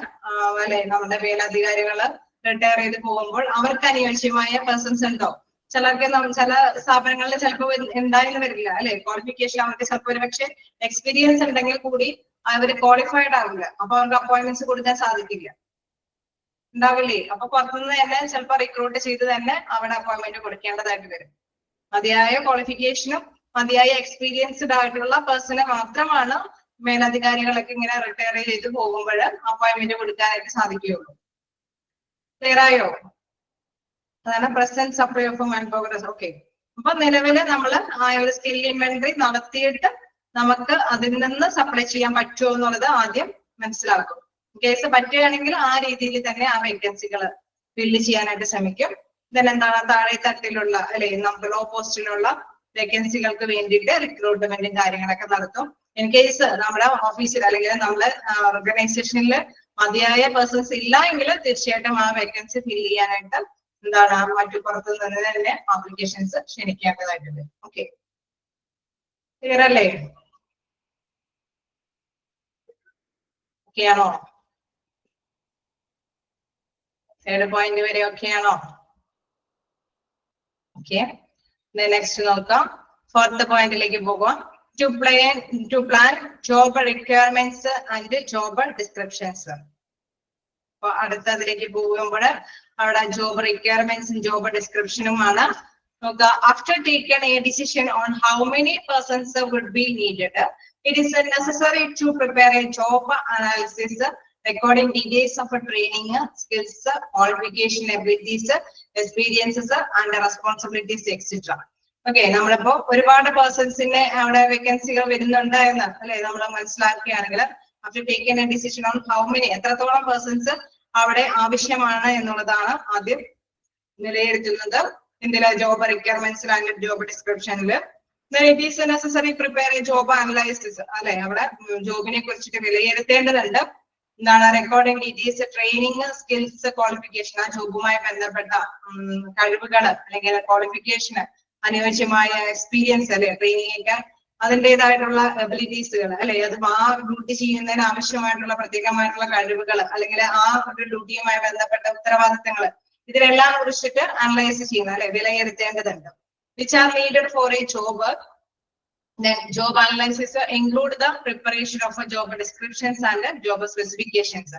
അല്ലെ നമ്മുടെ മേലധികാരികള് റിട്ടയർ ചെയ്ത് പോകുമ്പോൾ അവർക്ക് അനുയോജ്യമായ പേഴ്സൺസ് ഉണ്ടോ? ചിലർക്ക് ചില സ്ഥാപനങ്ങളിൽ ചിലപ്പോൾ എന്തായാലും വരില്ല അല്ലെ, ക്വാളിഫിക്കേഷൻ അവർക്ക് ചിലപ്പോൾ ഒരു പക്ഷെ എക്സ്പീരിയൻസ് ഉണ്ടെങ്കിൽ കൂടി അവർ ക്വാളിഫൈഡ് ആവില്ല. അപ്പൊ അവർക്ക് അപ്പോയിന്റ്മെന്റ്സ് കൊടുക്കാൻ സാധിക്കില്ല, ഉണ്ടാവില്ലേ? അപ്പൊ പുറത്തുനിന്ന് തന്നെ ചിലപ്പോൾ റിക്രൂട്ട് ചെയ്ത് തന്നെ അവിടെ അപ്പോയിന്റ്മെന്റ് കൊടുക്കേണ്ടതായിട്ട് വരും. മതിയായ ക്വാളിഫിക്കേഷനും മതിയായ എക്സ്പീരിയൻസ്ഡ് ആയിട്ടുള്ള പേഴ്സണെ മാത്രമാണ് മേലധികാരികളൊക്കെ ഇങ്ങനെ റിട്ടയർ ചെയ്ത് പോകുമ്പോൾ അപ്പോയിന്റ്മെന്റ് കൊടുക്കാനായിട്ട് സാധിക്കുകയുള്ളൂ. ക്ലിയർ ആയോ? അതാണ് present supply of man power. Okay, അപ്പൊ നിലവില് നമ്മള് ആ ഒരു സ്കിൽ ഇൻവെന്ററി നടത്തിയിട്ട് നമുക്ക് അതിൽ നിന്ന് സപ്ലൈ ചെയ്യാൻ പറ്റുമോ എന്നുള്ളത് ആദ്യം മനസ്സിലാക്കും. കേസ് പറ്റുകയാണെങ്കിൽ ആ രീതിയിൽ തന്നെ ആ വേക്കൻസികൾ ഫില്ല് ചെയ്യാനായിട്ട് ശ്രമിക്കും. then എന്താണ് താഴെ തട്ടിലുള്ള അല്ലെ നമുക്ക് ലോ പോസ്റ്റിലുള്ള വേക്കൻസികൾക്ക് വേണ്ടിയിട്ട് റിക്രൂട്ട്മെന്റും കാര്യങ്ങളൊക്കെ നടത്തും. ഇൻ കേസ് നമ്മുടെ ഓഫീസിൽ അല്ലെങ്കിൽ നമ്മുടെ ഓർഗനൈസേഷനിൽ മതിയായ പേഴ്സൺസ് ഇല്ല എങ്കിൽ തീർച്ചയായിട്ടും ആ വേക്കൻസി ഫില്ല് ചെയ്യാനായിട്ട് എന്താണ് മറ്റു പുറത്തു നിന്ന് തന്നെ ആപ്ലിക്കേഷൻസ് ക്ഷണിക്കേണ്ടതായിട്ടുണ്ട്. ഓക്കെ, ക്ലിയർ അല്ലേ? ഓക്കെ ആണോ? 7 പോയിന്റ് വരെ ഓക്കെ ആണോ? ഓക്കെ, നെക്സ്റ്റ് നോക്കാം. 4th പോയിന്റിലേക്ക് പോകാം. To plan job requirements and job descriptions. അപ്പൊ അടുത്തതിലേക്ക് പോകുമ്പോൾ അവിടെ ജോബ് റിക്വയർമെന്റ്സും ജോബ് ഡിസ്ക്രിപ്ഷനുമാണ് നോക്കുക. After taken a decision on how many persons would be needed, it is necessary to prepare a job analysis recording details of training, skills, qualification, abilities, experiences and responsibilities etc. Okay, നമ്മളിപ്പോ ഒരുപാട് പേഴ്സൺസിന്റെ അവിടെ വേക്കൻസികൾ വരുന്നുണ്ട് എന്ന് അല്ലെ നമ്മൾ മനസ്സിലാക്കുകയാണെങ്കിൽ after taken a decision on how many, എത്രത്തോളം പേഴ്സൺസ് അവിടെ ആവശ്യമാണ് എന്നുള്ളതാണ് ആദ്യം വിലയിരുത്തുന്നത്. ഇതിലെ ജോബ് റിക്വയർമെന്റ്സ് ആൻഡ് ജോബ് ഡിസ്ക്രിപ്ഷനിൽ it is necessary prepare a job analysis അല്ലെ, അവിടെ ജോബിനെ കുറിച്ചിട്ട് വിലയിരുത്തേണ്ടതുണ്ട്. എന്താണ് recording details, training, skills, qualification, ആ ജോബുമായി ബന്ധപ്പെട്ട കഴിവുകൾ അല്ലെങ്കിൽ ക്വാളിഫിക്കേഷന് അനുയോജ്യമായ എക്സ്പീരിയൻസ് അല്ലെ, ട്രെയിനിങ് ഒക്കെ അതിൻ്റെതായിട്ടുള്ള എബിലിറ്റീസുകൾ അല്ലെ, അത് ആ ഡ്യൂട്ടി ചെയ്യുന്നതിന് ആവശ്യമായിട്ടുള്ള പ്രത്യേകമായിട്ടുള്ള കഴിവുകൾ അല്ലെങ്കിൽ ആ ഒരു ഡ്യൂട്ടിയുമായി ബന്ധപ്പെട്ട ഉത്തരവാദിത്തങ്ങൾ, ഇതിനെല്ലാം കുറിച്ചിട്ട് അനലൈസ് ചെയ്യുന്നത് അല്ലെ, വിലയിരുത്തേണ്ടതുണ്ട്. Which are needed for A job. Then job analysis include the preparation of a job descriptions and job specifications.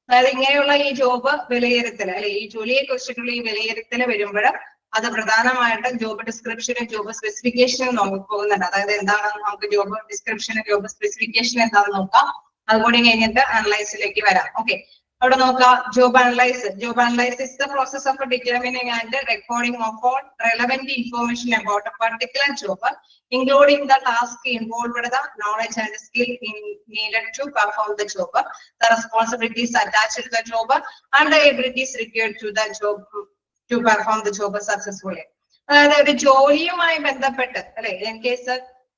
അതായത് ഇങ്ങനെയുള്ള ഈ ജോബ് വിലയിരുത്തൽ അല്ലെ, ഈ ജോലിയെ കുറിച്ചിട്ടുള്ള ഈ വിലയിരുത്തൽ വരുമ്പോൾ അത് പ്രധാനമായിട്ടും ജോബ് ഡിസ്ക്രിപ്ഷനും ജോബ് സ്പെസിഫിക്കേഷനും നോക്കി പോകുന്നുണ്ട്. അതായത് എന്താണെന്ന് നമുക്ക് ജോബ് ഡിസ്ക്രിപ്ഷനും ജോബ് സ്പെസിഫിക്കേഷൻ എന്താണെന്ന് നോക്കാം. അതുകൂടി കഴിഞ്ഞിട്ട് അനലൈസിലേക്ക് വരാം. ഓക്കെ, അവിടെ നോക്കാം. Job analyse. Job analyse is the process of determining and recording of all relevant information about a particular job, including the task involved, the knowledge and skill needed to perform the job, the responsibilities attached to the job, and the abilities required to the job to perform the job successfully. അതായത് ഒരു ജോലിയുമായി ബന്ധപ്പെട്ട് അല്ലെ, ഇൻ കേസ്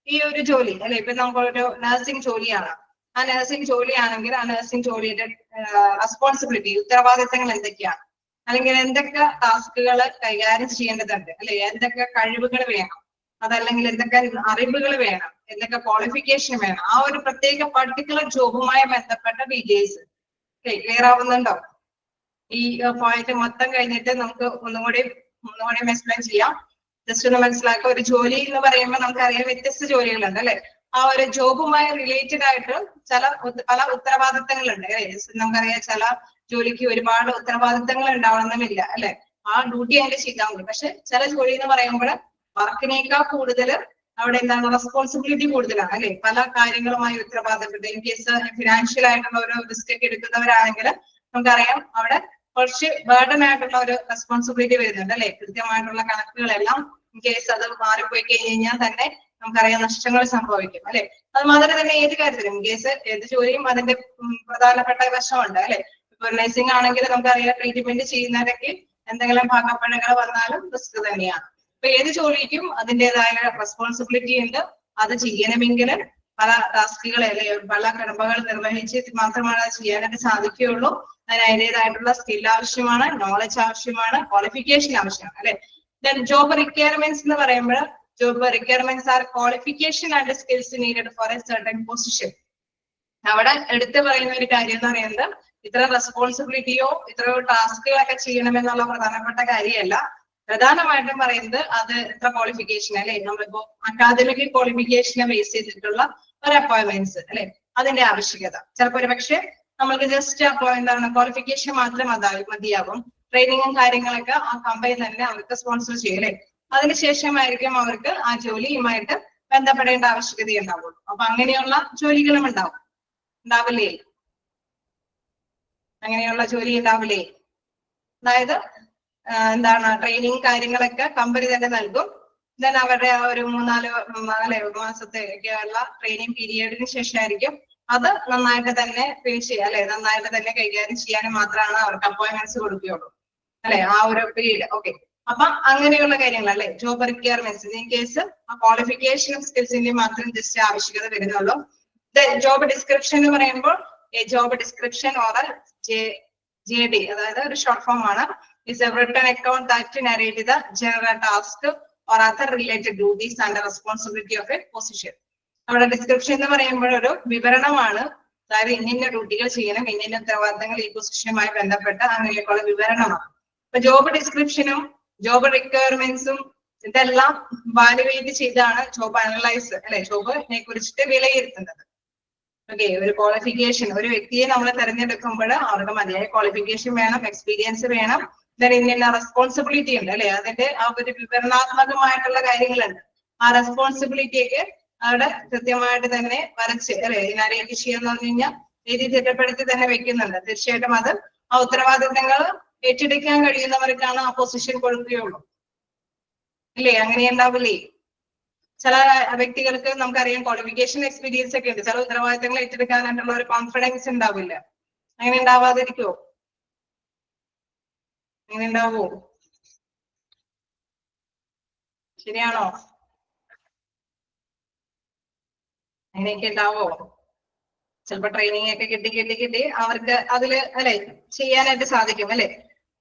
ഈ ഒരു ജോലി അല്ലെ, ഇപ്പൊ നമ്മളൊരു നഴ്സിംഗ് ജോലിയാണ്. ആ നഴ്സിംഗ് ജോലിയാണെങ്കിൽ ആ നഴ്സിംഗ് ജോലിയുടെ റെസ്പോൺസിബിലിറ്റി, ഉത്തരവാദിത്തങ്ങൾ എന്തൊക്കെയാണ്, അല്ലെങ്കിൽ എന്തൊക്കെ ടാസ്കുകൾ കൈകാര്യം ചെയ്യേണ്ടതുണ്ട് അല്ലെ, എന്തൊക്കെ കഴിവുകൾ വേണം, അതല്ലെങ്കിൽ എന്തൊക്കെ അറിവുകൾ വേണം, എന്തൊക്കെ ക്വാളിഫിക്കേഷൻ വേണം, ആ ഒരു പ്രത്യേക പർട്ടിക്കുലർ ജോബുമായി ബന്ധപ്പെട്ട ഡീറ്റെയിൽസ് ക്ലിയർ ആവുന്നുണ്ടോ? ഈ പോയിന്റ് മൊത്തം കഴിഞ്ഞിട്ട് നമുക്ക് ഒന്നുകൂടി എക്സ്പ്ലെയിൻ ചെയ്യാം. ജസ്റ്റ് ഒന്ന് മനസ്സിലാക്കുക. ഒരു ജോലി എന്ന് പറയുമ്പോൾ നമുക്കറിയാം വ്യത്യസ്ത ജോലികളുണ്ട് അല്ലെ. ആ ഒരു ജോബുമായി റിലേറ്റഡ് ആയിട്ട് പല ഉത്തരവാദിത്തങ്ങളുണ്ട്. നമുക്കറിയാം ചില ജോലിക്ക് ഒരുപാട് ഉത്തരവാദിത്തങ്ങൾ ഉണ്ടാവണമെന്നില്ല അല്ലെ, ആ ഡ്യൂട്ടി അതിന്റെ ചെയ്താൽ മതി. പക്ഷെ ചില ജോലി എന്ന് പറയുമ്പോൾ വർക്കിനേക്കാൾ കൂടുതൽ അവിടെ എന്താണ് റെസ്പോൺസിബിലിറ്റി കൂടുതലാണ് അല്ലെ, പല കാര്യങ്ങളുമായി ഉത്തരവാദിത്തപ്പെട്ട. ഇൻ കേസ് ഫിനാൻഷ്യൽ ആയിട്ടുള്ള ഒരു റിസ്ക് ഒക്കെ എടുക്കുന്നവരാണെങ്കിൽ നമുക്കറിയാം അവിടെ കുറച്ച് ബേർഡൻ ആയിട്ടുള്ള ഒരു റെസ്പോൺസിബിലിറ്റി വരുന്നുണ്ട് അല്ലെ. കൃത്യമായിട്ടുള്ള കണക്കുകളെല്ലാം ഇൻ കേസ് അത് മാറിപ്പോയി കഴിഞ്ഞാൽ തന്നെ നമുക്കറിയാം നഷ്ടങ്ങൾ സംഭവിക്കും അല്ലെ. അത് മാത്രമേ തന്നെ ഏത് കാര്യത്തിലും ഇൻ കേസ് ഏത് ജോലിയും അതിന്റെ പ്രധാനപ്പെട്ട വശമുണ്ട് അല്ലെ. ഇപ്പൊ നഴ്സിംഗ് ആണെങ്കിൽ നമുക്കറിയാം ട്രീറ്റ്മെന്റ് ചെയ്യുന്നവരൊക്കെ എന്തെങ്കിലും ഭാഗപ്പഴങ്ങൾ വന്നാലും റിസ്ക് തന്നെയാണ്. അപ്പൊ ഏത് ജോലിക്കും അതിൻ്റെതായ റെസ്പോൺസിബിലിറ്റി ഉണ്ട്. അത് ചെയ്യണമെങ്കിൽ പല ടാസ്കുകളെ അല്ലെ, പല കടമകൾ നിർവഹിച്ച് മാത്രമാണ് അത് ചെയ്യാനായിട്ട് സാധിക്കുകയുള്ളൂ. അതിന് അതിൻ്റെതായിട്ടുള്ള സ്കിൽ ആവശ്യമാണ്, നോളജ് ആവശ്യമാണ്, ക്വാളിഫിക്കേഷൻ ആവശ്യമാണ് അല്ലെ. ദെൻ ജോബ് റിക്വയർമെന്റ്സ് എന്ന് പറയുമ്പോൾ job requirements are qualification and skills needed for a certain position. അവിടെ എടുത്തു പറയുന്ന ഒരു കാര്യം എന്ന് പറയുന്നത് ഇത്ര റെസ്പോൺസിബിലിറ്റിയോ ഇത്രയോ ടാസ്കുകളൊക്കെ ചെയ്യണമെന്നുള്ള പ്രധാനപ്പെട്ട കാര്യമല്ല. പ്രധാനമായിട്ടും പറയുന്നത് അത് എത്ര ക്വാളിഫിക്കേഷൻ അല്ലെ, നമ്മളിപ്പോ അക്കാദമിക് ക്വാളിഫിക്കേഷനെ ബേസ് ചെയ്തിട്ടുള്ള ഒരു അപ്പോയിന്റ്മെന്റ്സ് അല്ലെ, അതിന്റെ ആവശ്യകത. ചിലപ്പോൾ ഒരു പക്ഷേ നമ്മൾക്ക് ജസ്റ്റ് എന്താണ് ക്വാളിഫിക്കേഷൻ മാത്രം മതിയാകും. ട്രെയിനിങ്ങും കാര്യങ്ങളൊക്കെ ആ കമ്പനി തന്നെ അവർക്ക് സ്പോൺസർ ചെയ്യും അല്ലെ. അതിനുശേഷമായിരിക്കും അവർക്ക് ആ ജോലിയുമായിട്ട് ബന്ധപ്പെടേണ്ട ആവശ്യകത ഉണ്ടാവുള്ളൂ. അപ്പൊ അങ്ങനെയുള്ള ജോലികളും ഉണ്ടാവില്ലേ? അങ്ങനെയുള്ള ജോലി ഉണ്ടാവില്ലേ? അതായത് എന്താണ് ട്രെയിനിങ് കാര്യങ്ങളൊക്കെ കമ്പനി തന്നെ നൽകും. ദെൻ അവരുടെ ആ ഒരു 3-4 മാസത്തേക്കുള്ള ട്രെയിനിങ് പീരിയഡിന് ശേഷമായിരിക്കും അത് നന്നായിട്ട് തന്നെ ഫിനിഷ് ചെയ്യുക അല്ലെ, നന്നായിട്ട് തന്നെ കൈകാര്യം ചെയ്യാനും മാത്രമാണ് അവർക്ക് അപ്പോയിന്റ്മെന്റ്സ് കൊടുക്കുകയുള്ളൂ അല്ലെ, ആ ഒരു പീരീഡ്. ഓക്കെ, അപ്പൊ അങ്ങനെയുള്ള കാര്യങ്ങൾ അല്ലെ ജോബ് റിക്വയർമെന്റ്സ്. ഇൻ കേസ് ആ ക്വാളിഫിക്കേഷനും സ്കിൽസിന്റെയും മാത്രം ജസ്റ്റ് ആവശ്യകത വരുന്നുള്ളൂ. ജോബ് ഡിസ്ക്രിപ്ഷൻ എന്ന് പറയുമ്പോൾ ജോബ് ഡിസ്ക്രിപ്ഷൻ ഓർ JD, അതായത് ഒരു ഷോർട്ട് ഫോം ആണ്. is a written account that narrate the general task or other related duties and responsibility of a position. നമ്മുടെ ഡിസ്ക്രിപ്ഷൻ എന്ന് പറയുമ്പോൾ ഒരു വിവരണമാണ്. അതായത് ഇന്ന ഡ്യൂട്ടികൾ ചെയ്യണം, ഇന്ന ഉത്തരവാദിത്തങ്ങൾ ഈ പൊസിഷനുമായി ബന്ധപ്പെട്ട അങ്ങനെയൊക്കെയുള്ള വിവരണമാണ്. അപ്പൊ ജോബ് ഡിസ്ക്രിപ്ഷനും ജോബ് റിക്വയർമെന്റ്സും ഇതെല്ലാം വാലുവേറ്റ് ചെയ്താണ് ജോബ് അനലൈസ് അല്ലെ, ജോബിനെ കുറിച്ചിട്ട് വിലയിരുത്തുന്നത്. ഓക്കെ, ഒരു ക്വാളിഫിക്കേഷൻ, ഒരു വ്യക്തിയെ നമ്മൾ തെരഞ്ഞെടുക്കുമ്പോൾ അവർക്ക് മതിയായ ക്വാളിഫിക്കേഷൻ വേണം, എക്സ്പീരിയൻസ് വേണം, ഇന്ന റെസ്പോൺസിബിലിറ്റി ഉണ്ട് അല്ലെ, അതിന്റെ ആ ഒരു വിവരണാത്മകമായിട്ടുള്ള കാര്യങ്ങളുണ്ട്. ആ റെസ്പോൺസിബിലിറ്റിയൊക്കെ അവിടെ കൃത്യമായിട്ട് തന്നെ വരച്ച് അല്ലെ, നരേറ്റ് ചെയ്യാന്ന് പറഞ്ഞു കഴിഞ്ഞാൽ രീതി തിട്ടപ്പെടുത്തി തന്നെ വെക്കുന്നുണ്ട്. തീർച്ചയായിട്ടും അത് ആ ഉത്തരവാദിത്തങ്ങൾ ഏറ്റെടുക്കാൻ കഴിയുന്നവർക്കാണ് ആ പൊസിഷൻ കൊടുക്കുകയുള്ളൂ അല്ലേ. അങ്ങനെ ഉണ്ടാവില്ലേ? ചില വ്യക്തികൾക്ക് നമുക്കറിയാം ക്വാളിഫിക്കേഷൻ എക്സ്പീരിയൻസ് ഒക്കെ ഉണ്ട്, ചില ഉത്തരവാദിത്തങ്ങൾ ഏറ്റെടുക്കാനായിട്ടുള്ള ഒരു കോൺഫിഡൻസ് ഉണ്ടാവില്ല. അങ്ങനെ ഉണ്ടാവാതിരിക്കുമോ? അങ്ങനെ ഉണ്ടാവോ? ശരിയാണോ? അങ്ങനെയൊക്കെ ഉണ്ടാവോ? ചിലപ്പോ ട്രെയിനിങ് ഒക്കെ കിട്ടി അവർക്ക് അതില് അല്ലെ ചെയ്യാനായിട്ട് സാധിക്കും അല്ലെ.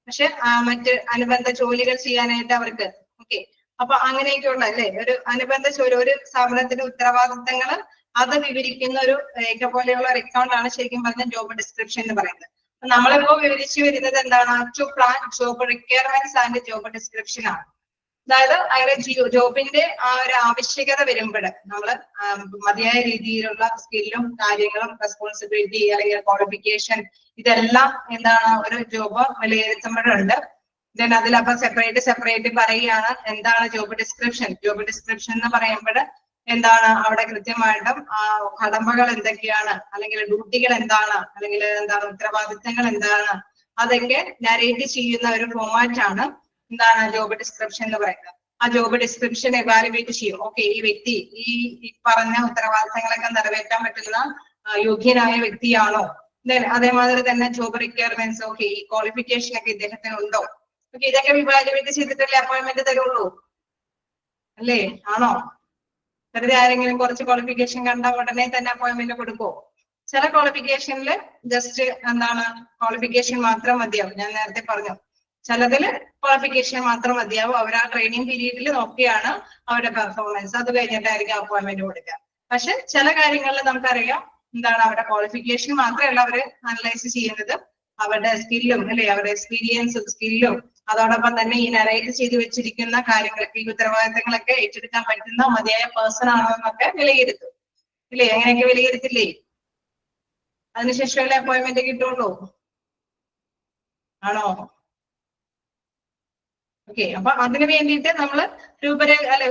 പക്ഷെ മറ്റ് അനുബന്ധ ജോലികൾ ചെയ്യാനായിട്ട് അവർക്ക് ഓക്കെ. അപ്പൊ അങ്ങനെയൊക്കെയുള്ള അല്ലെ ഒരു അനുബന്ധ ജോലി, ഒരു സ്ഥാപനത്തിന്റെ ഉത്തരവാദിത്തങ്ങൾ അത് വിവരിക്കുന്ന ഒരു രേഖ പോലെയുള്ള ഒരു അക്കൗണ്ട് ആണ് ശരിക്കും പറഞ്ഞ ജോബ് ഡിസ്ക്രിപ്ഷൻ എന്ന് പറയുന്നത്. നമ്മളിപ്പോ വിവരിച്ചു വരുന്നത് എന്താണ്? To plan job requirements and job description ആണ്. അതായത് അതിന്റെ ജോബിന്റെ ആ ഒരു ആവശ്യകത വരുമ്പോൾ നമ്മള് മതിയായ രീതിയിലുള്ള സ്കില്ലും കാര്യങ്ങളും റെസ്പോൺസിബിലിറ്റി അല്ലെങ്കിൽ ക്വാളിഫിക്കേഷൻ ഇതെല്ലാം എന്താണ് ഒരു ജോബ് വിലയിരുത്തുമ്പോഴുണ്ട്. ദെൻ അതിലപ്പോ സെപ്പറേറ്റ് പറയുകയാണ് എന്താണ് ജോബ് ഡിസ്ക്രിപ്ഷൻ. ജോബ് ഡിസ്ക്രിപ്ഷൻ എന്ന് പറയുമ്പോൾ എന്താണ് അവിടെ കൃത്യമായിട്ടും കടമകൾ എന്തൊക്കെയാണ്, അല്ലെങ്കിൽ ഡ്യൂട്ടികൾ എന്താണ്, അല്ലെങ്കിൽ എന്താണ് ഉത്തരവാദിത്തങ്ങൾ എന്താണ്, അതൊക്കെ നരേറ്റ് ചെയ്യുന്ന ഒരു ഫോമാറ്റ് ആണ് എന്താണ് ജോബ് ഡിസ്ക്രിപ്ഷൻ എന്ന് പറയുന്നത്. ആ ജോബ് ഡിസ്ക്രിപ്ഷൻ എവാലുവേറ്റ് ചെയ്യും. ഓക്കെ, ഈ വ്യക്തി ഈ പറഞ്ഞ ഉത്തരവാദിത്തങ്ങളൊക്കെ നിറവേറ്റാൻ പറ്റുന്ന യോഗ്യനായ വ്യക്തിയാണോ. ദെൻ അതേമാതിരി തന്നെ ജോബ് റിക്വയർമെന്റ്സ്, ഓക്കെ ഈ ക്വാളിഫിക്കേഷൻ ഒക്കെ ഇദ്ദേഹത്തിന് ഉണ്ടോ. ഓക്കെ, ഇതൊക്കെ ഇവാലുവേറ്റ് ചെയ്തിട്ടല്ലേ അപ്പോയിന്റ്മെന്റ് തരുള്ളൂ അല്ലേ, ആണോ? വെറുതെ ആരെങ്കിലും കുറച്ച് ക്വാളിഫിക്കേഷൻ കണ്ട ഉടനെ തന്നെ അപ്പോയിന്റ്മെന്റ് കൊടുക്കുമോ? ചില ക്വാളിഫിക്കേഷനിൽ ജസ്റ്റ് എന്താണ് ക്വാളിഫിക്കേഷൻ മാത്രം മതിയാവും. ഞാൻ നേരത്തെ പറഞ്ഞു, ചിലതിൽ ക്വാളിഫിക്കേഷൻ മാത്രം മതിയാവും. അവർ ആ ട്രെയിനിങ് പീരീഡിൽ നോക്കിയാണ് അവരുടെ പെർഫോമൻസ്, അത് കഴിഞ്ഞിട്ടായിരിക്കും അപ്പോയിന്റ്മെന്റ് കൊടുക്കുക. പക്ഷെ ചില കാര്യങ്ങളിൽ നമുക്കറിയാം എന്താണ് അവരുടെ ക്വാളിഫിക്കേഷൻ മാത്രമല്ല അവർ അനലൈസ് ചെയ്യുന്നത്, അവരുടെ സ്കില്ലും അല്ലെ, അവരുടെ എക്സ്പീരിയൻസും സ്കില്ലും, അതോടൊപ്പം തന്നെ ഈ നരേറ്റ് ചെയ്ത് വെച്ചിരിക്കുന്ന കാര്യങ്ങളൊക്കെ, ഈ ഉത്തരവാദിത്തങ്ങളൊക്കെ ഏറ്റെടുക്കാൻ പറ്റുന്ന മതിയായ പേഴ്സൺ ആണോ എന്നൊക്കെ വിലയിരുത്തും ഇല്ലേ. അങ്ങനെയൊക്കെ വിലയിരുത്തില്ലേ? അതിനുശേഷമല്ലേ അപ്പോയിന്റ്മെന്റ് കിട്ടുള്ളൂ, ആണോ? ഓക്കെ, അപ്പൊ അതിന് വേണ്ടിയിട്ട് നമ്മള്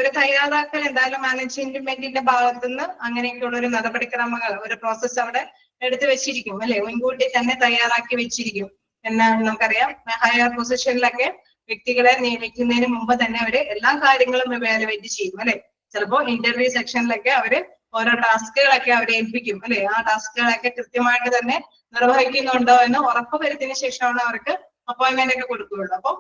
ഒരു തയ്യാറാക്കൽ എന്തായാലും മാനേജ്മെന്റിന്റെ ഭാഗത്തുനിന്ന് അങ്ങനെയൊക്കെയുള്ള ഒരു നടപടിക്രമങ്ങൾ, ഒരു പ്രോസസ്സ് അവിടെ എടുത്തു വെച്ചിരിക്കും അല്ലെ, മുൻകൂട്ടി തന്നെ തയ്യാറാക്കി വെച്ചിരിക്കും. എന്നാ നമുക്കറിയാം ഹയർ പൊസിഷനിലൊക്കെ വ്യക്തികളെ നിയമിക്കുന്നതിന് മുമ്പ് തന്നെ അവര് എല്ലാ കാര്യങ്ങളും എവാലുവേറ്റ് ചെയ്യും അല്ലെ. ചിലപ്പോ ഇന്റർവ്യൂ സെക്ഷനിലൊക്കെ അവര് ഓരോ ടാസ്കുകളൊക്കെ അവരെ ഏൽപ്പിക്കും അല്ലെ. ആ ടാസ്കുകളൊക്കെ കൃത്യമായിട്ട് തന്നെ നിർവഹിക്കുന്നുണ്ടോ എന്ന് ഉറപ്പ് വരുത്തിയതിനു ശേഷമാണ് അവർക്ക് അപ്പോയിന്റ്മെന്റ് ഒക്കെ കൊടുക്കുകയുള്ളൂ. അപ്പൊ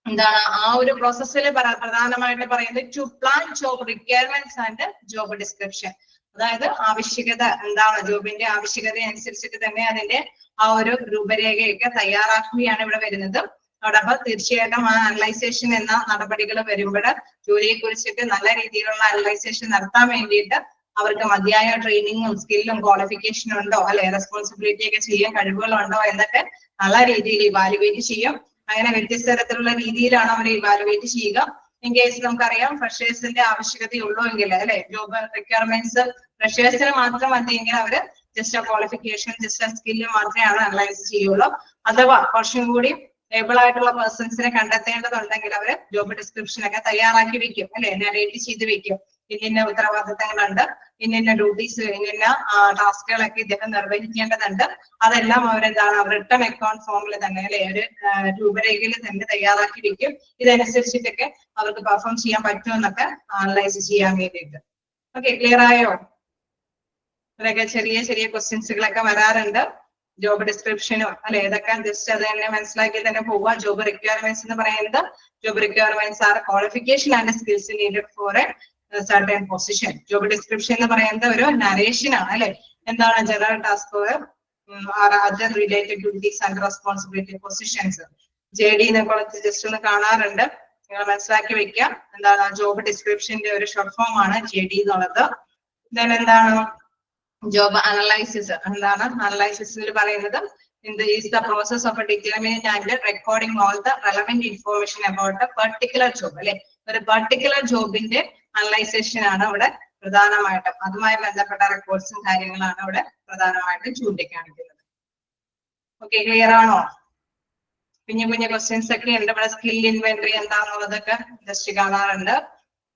എന്താണ് ആ ഒരു പ്രോസസ്സിൽ പ്രധാനമായിട്ട് പറയുന്നത് to plan job requirements and job description. അതായത് ആവശ്യകത എന്താണ്, ജോബിന്റെ ആവശ്യകത അനുസരിച്ചിട്ട് തന്നെ അതിന്റെ ആ ഒരു രൂപരേഖയൊക്കെ തയ്യാറാക്കുകയാണ് ഇവിടെ വരുന്നത്. അതോടൊപ്പം തീർച്ചയായിട്ടും ആ അനലൈസേഷൻ എന്ന നടപടികൾ വരുമ്പോൾ ജോലിയെ കുറിച്ചിട്ട് നല്ല രീതിയിലുള്ള അനലൈസേഷൻ നടത്താൻ വേണ്ടിയിട്ട് അവർക്ക് മതിയായ ട്രെയിനിങ്ങും സ്കില്ലും ക്വാളിഫിക്കേഷനും ഉണ്ടോ അല്ലെ, റെസ്പോൺസിബിലിറ്റി ഒക്കെ ചെയ്യാൻ കഴിവുകളുണ്ടോ എന്നൊക്കെ നല്ല രീതിയിൽ ഇവാലുവേറ്റ് ചെയ്യും. അങ്ങനെ വ്യത്യസ്ത തരത്തിലുള്ള രീതിയിലാണ് അവർ ഇവാലുവേറ്റ് ചെയ്യുക. ഇൻ കേസ് നമുക്കറിയാം ഫ്രഷേഴ്സിന്റെ ആവശ്യകതയുള്ളൂ എങ്കിൽ അല്ലെ, ജോബ് റിക്വയർമെന്റ്സ് ഫ്രഷേഴ്സിന് മാത്രം മതിയെങ്കിൽ അവര് ജസ്റ്റ് ക്വാളിഫിക്കേഷൻ ജസ്റ്റ് സ്കില്ല് മാത്രമേ അനലൈസ് ചെയ്യുള്ളൂ. അഥവാ കുറച്ചും കൂടി ഏബിൾ ആയിട്ടുള്ള പേഴ്സൺസിനെ കണ്ടെത്തേണ്ടതുണ്ടെങ്കിൽ അവര് ജോബ് ഡിസ്ക്രിപ്ഷൻ ഒക്കെ തയ്യാറാക്കി വെക്കും അല്ലെ, നരേറ്റ് ചെയ്ത് വെക്കും. ഇന്ന ഉത്തരവാദിത്തങ്ങളുണ്ട്, ഇന്ന ഡ്യൂട്ടീസ്, ഇന്ന ടാസ്കുകളൊക്കെ ഇദ്ദേഹം നിർവഹിക്കേണ്ടതുണ്ട്. അതെല്ലാം അവരെന്താണ് റിട്ടൺ അക്കൗണ്ട് ഫോമിൽ തന്നെ അല്ലെ, ഒരു രൂപരേഖയിൽ തന്നെ തയ്യാറാക്കി വെക്കും. ഇതനുസരിച്ചിട്ടൊക്കെ അവർക്ക് പെർഫോം ചെയ്യാൻ പറ്റുമെന്നൊക്കെ അനലൈസ് ചെയ്യാൻ വേണ്ടിയിട്ട്. ഓക്കെ, ക്ലിയർ ആയോ? ഇതൊക്കെ ചെറിയ ചെറിയ ക്വസ്റ്റ്യൻസുകളൊക്കെ വരാറുണ്ട്. ജോബ് ഡിസ്ക്രിപ്ഷനും അല്ലെ, ഇതൊക്കെ ജസ്റ്റ് അത് തന്നെ മനസ്സിലാക്കി തന്നെ പോവുക. ജോബ് റിക്വയർമെന്റ്സ് എന്ന് പറയുന്നത് job requirements are qualification and skills needed for a certain position. Job description എന്ന് പറയുന്നത് ഒരു നരേഷൻ ആണ് അല്ലെ. എന്താണ് general task other related duties and responsibility positions. JD എന്നൊക്കെ ജസ്റ്റ് ഒന്ന് കാണാറുണ്ട്, നിങ്ങൾ മനസ്സിലാക്കി വെക്കുക. എന്താണ് ജോബ് ഡിസ്ക്രിപ്ഷന്റെ ഒരു ഷോർട്ട് ഫോം ആണ് JD എന്നുള്ളത്. ദെൻ എന്താണ് ജോബ് അനലൈസിസ്. എന്താണ് അനലൈസിസിൽ പറയുന്നത് is the process of determining and recording all the relevant information about a particular job അല്ലെ. ഒരു പർട്ടിക്കുലർ ജോബിന്റെ അനലൈസേഷൻ ആണ് ഇവിടെ പ്രധാനമായിട്ടും, അതുമായി ബന്ധപ്പെട്ട റെക്കോർഡ്സും കാര്യങ്ങളാണ് ഇവിടെ പ്രധാനമായിട്ടും ചൂണ്ടിക്കാണിക്കുന്നത്. ഓക്കെ, ക്ലിയർ ആണോ? കുഞ്ഞു കുഞ്ഞു ക്വസ്റ്റ്യൻസ് ഒക്കെ ഉണ്ട് ഇവിടെ. സ്കിൽ ഇൻവെന്ററി എന്താണെന്നുള്ളതൊക്കെ ജസ്റ്റ് കാണാറുണ്ട്.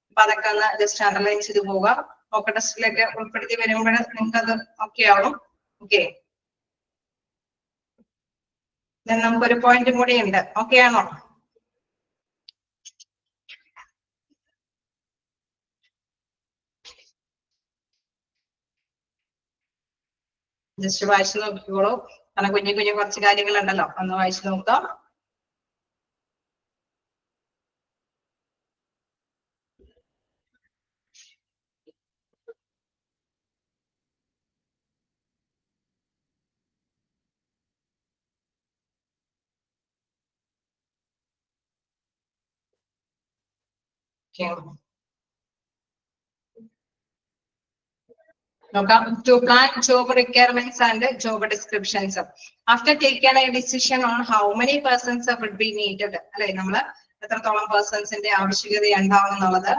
അപ്പൊ അതൊക്കെ ഒന്ന് ജസ്റ്റ് അനലൈസ് ചെയ്ത് പോവുക. ഓക്കെ, ടെസ്റ്റിലൊക്കെ ഉൾപ്പെടുത്തി വരുമ്പോൾ നിങ്ങൾക്ക് അത് ഓക്കെ ആവും. ഓക്കെ, നമുക്കൊരു പോയിന്റും കൂടി ഉണ്ട്. ഓക്കെ ആണോ? ജസ്റ്റ് വായിച്ചു നോക്കിക്കോളൂ, കാരണം കുഞ്ഞു കുഞ്ഞു കുറച്ച് കാര്യങ്ങളുണ്ടല്ലോ, ഒന്ന് വായിച്ചു നോക്കാം. To plan job requirements and job descriptions. After taking a decision on how many persons would be needed, അല്ലെ, നമ്മള് എത്രത്തോളം പേഴ്സൺസിന്റെ ആവശ്യകത ഉണ്ടാവും എന്നുള്ളത്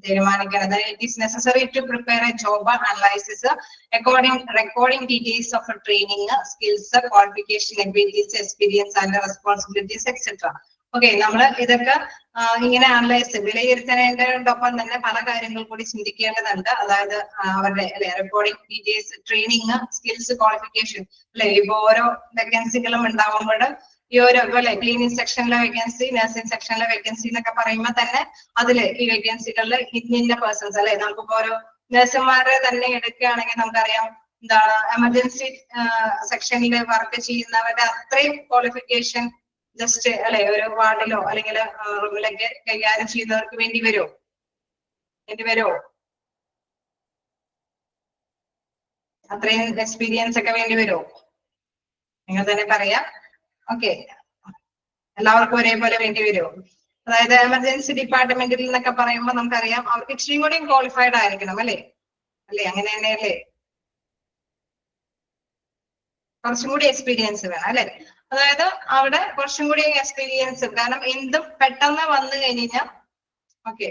തീരുമാനിക്കുന്നത്. It is necessary to prepare a job analysis recording details of training, skills, qualification, abilities, experience and responsibilities, etc. Okay, നമ്മള് ഇതൊക്കെ ഇങ്ങനെ അനലൈസ് വിലയിരുത്തേണ്ടതിനോടൊപ്പം തന്നെ പല കാര്യങ്ങൾ കൂടി ചിന്തിക്കേണ്ടതുണ്ട്. അതായത് അവരുടെ അല്ലെ recording details, training, skills, qualification അല്ലെ. ഇപ്പൊ ഓരോ വേക്കൻസികളും ഉണ്ടാവുമ്പോൾ ഈ ഓരോ അല്ലെ ക്ലീനിങ് സെക്ഷനിലെ വേക്കൻസി, നഴ്സിംഗ് സെക്ഷനിലെ വേക്കൻസി എന്നൊക്കെ പറയുമ്പോൾ തന്നെ അതില് ഈ വേക്കൻസികളിൽ ഇന്ന പേഴ്സൺസ് അല്ലെ. നമുക്കിപ്പോ ഓരോ നഴ്സുമാരെ തന്നെ എടുക്കുകയാണെങ്കിൽ നമുക്കറിയാം എന്താണ് എമർജൻസി സെക്ഷനിൽ വർക്ക് ചെയ്യുന്നവരുടെ അത്രയും ക്വാളിഫിക്കേഷൻ ജസ്റ്റ് അല്ലെ ഒരു വാർഡിലോ അല്ലെങ്കിൽ റൂമിലൊക്കെ കൈകാര്യം ചെയ്യുന്നവർക്ക് വേണ്ടി വരുമോ? അത്രയും എക്സ്പീരിയൻസ് ഒക്കെ വേണ്ടി വരുമോ? നിങ്ങൾ തന്നെ പറയാം. ഓക്കെ, എല്ലാവർക്കും ഒരേപോലെ വേണ്ടി വരുമോ? അതായത് എമർജൻസി ഡിപ്പാർട്ട്മെന്റിൽ എന്നൊക്കെ പറയുമ്പോൾ നമുക്കറിയാം അവർക്ക് ഇച്ചിരി കൂടി ക്വാളിഫൈഡ് ആയിരിക്കണം അല്ലെ. അങ്ങനെ തന്നെയല്ലേ? കുറച്ചും കൂടി എക്സ്പീരിയൻസ് വേണം അല്ലെ. അതായത് അവിടെ കുറച്ചും കൂടി എക്സ്പീരിയൻസ്, കാരണം എന്തും പെട്ടെന്ന് വന്നു കഴിഞ്ഞാൽ ഓക്കെ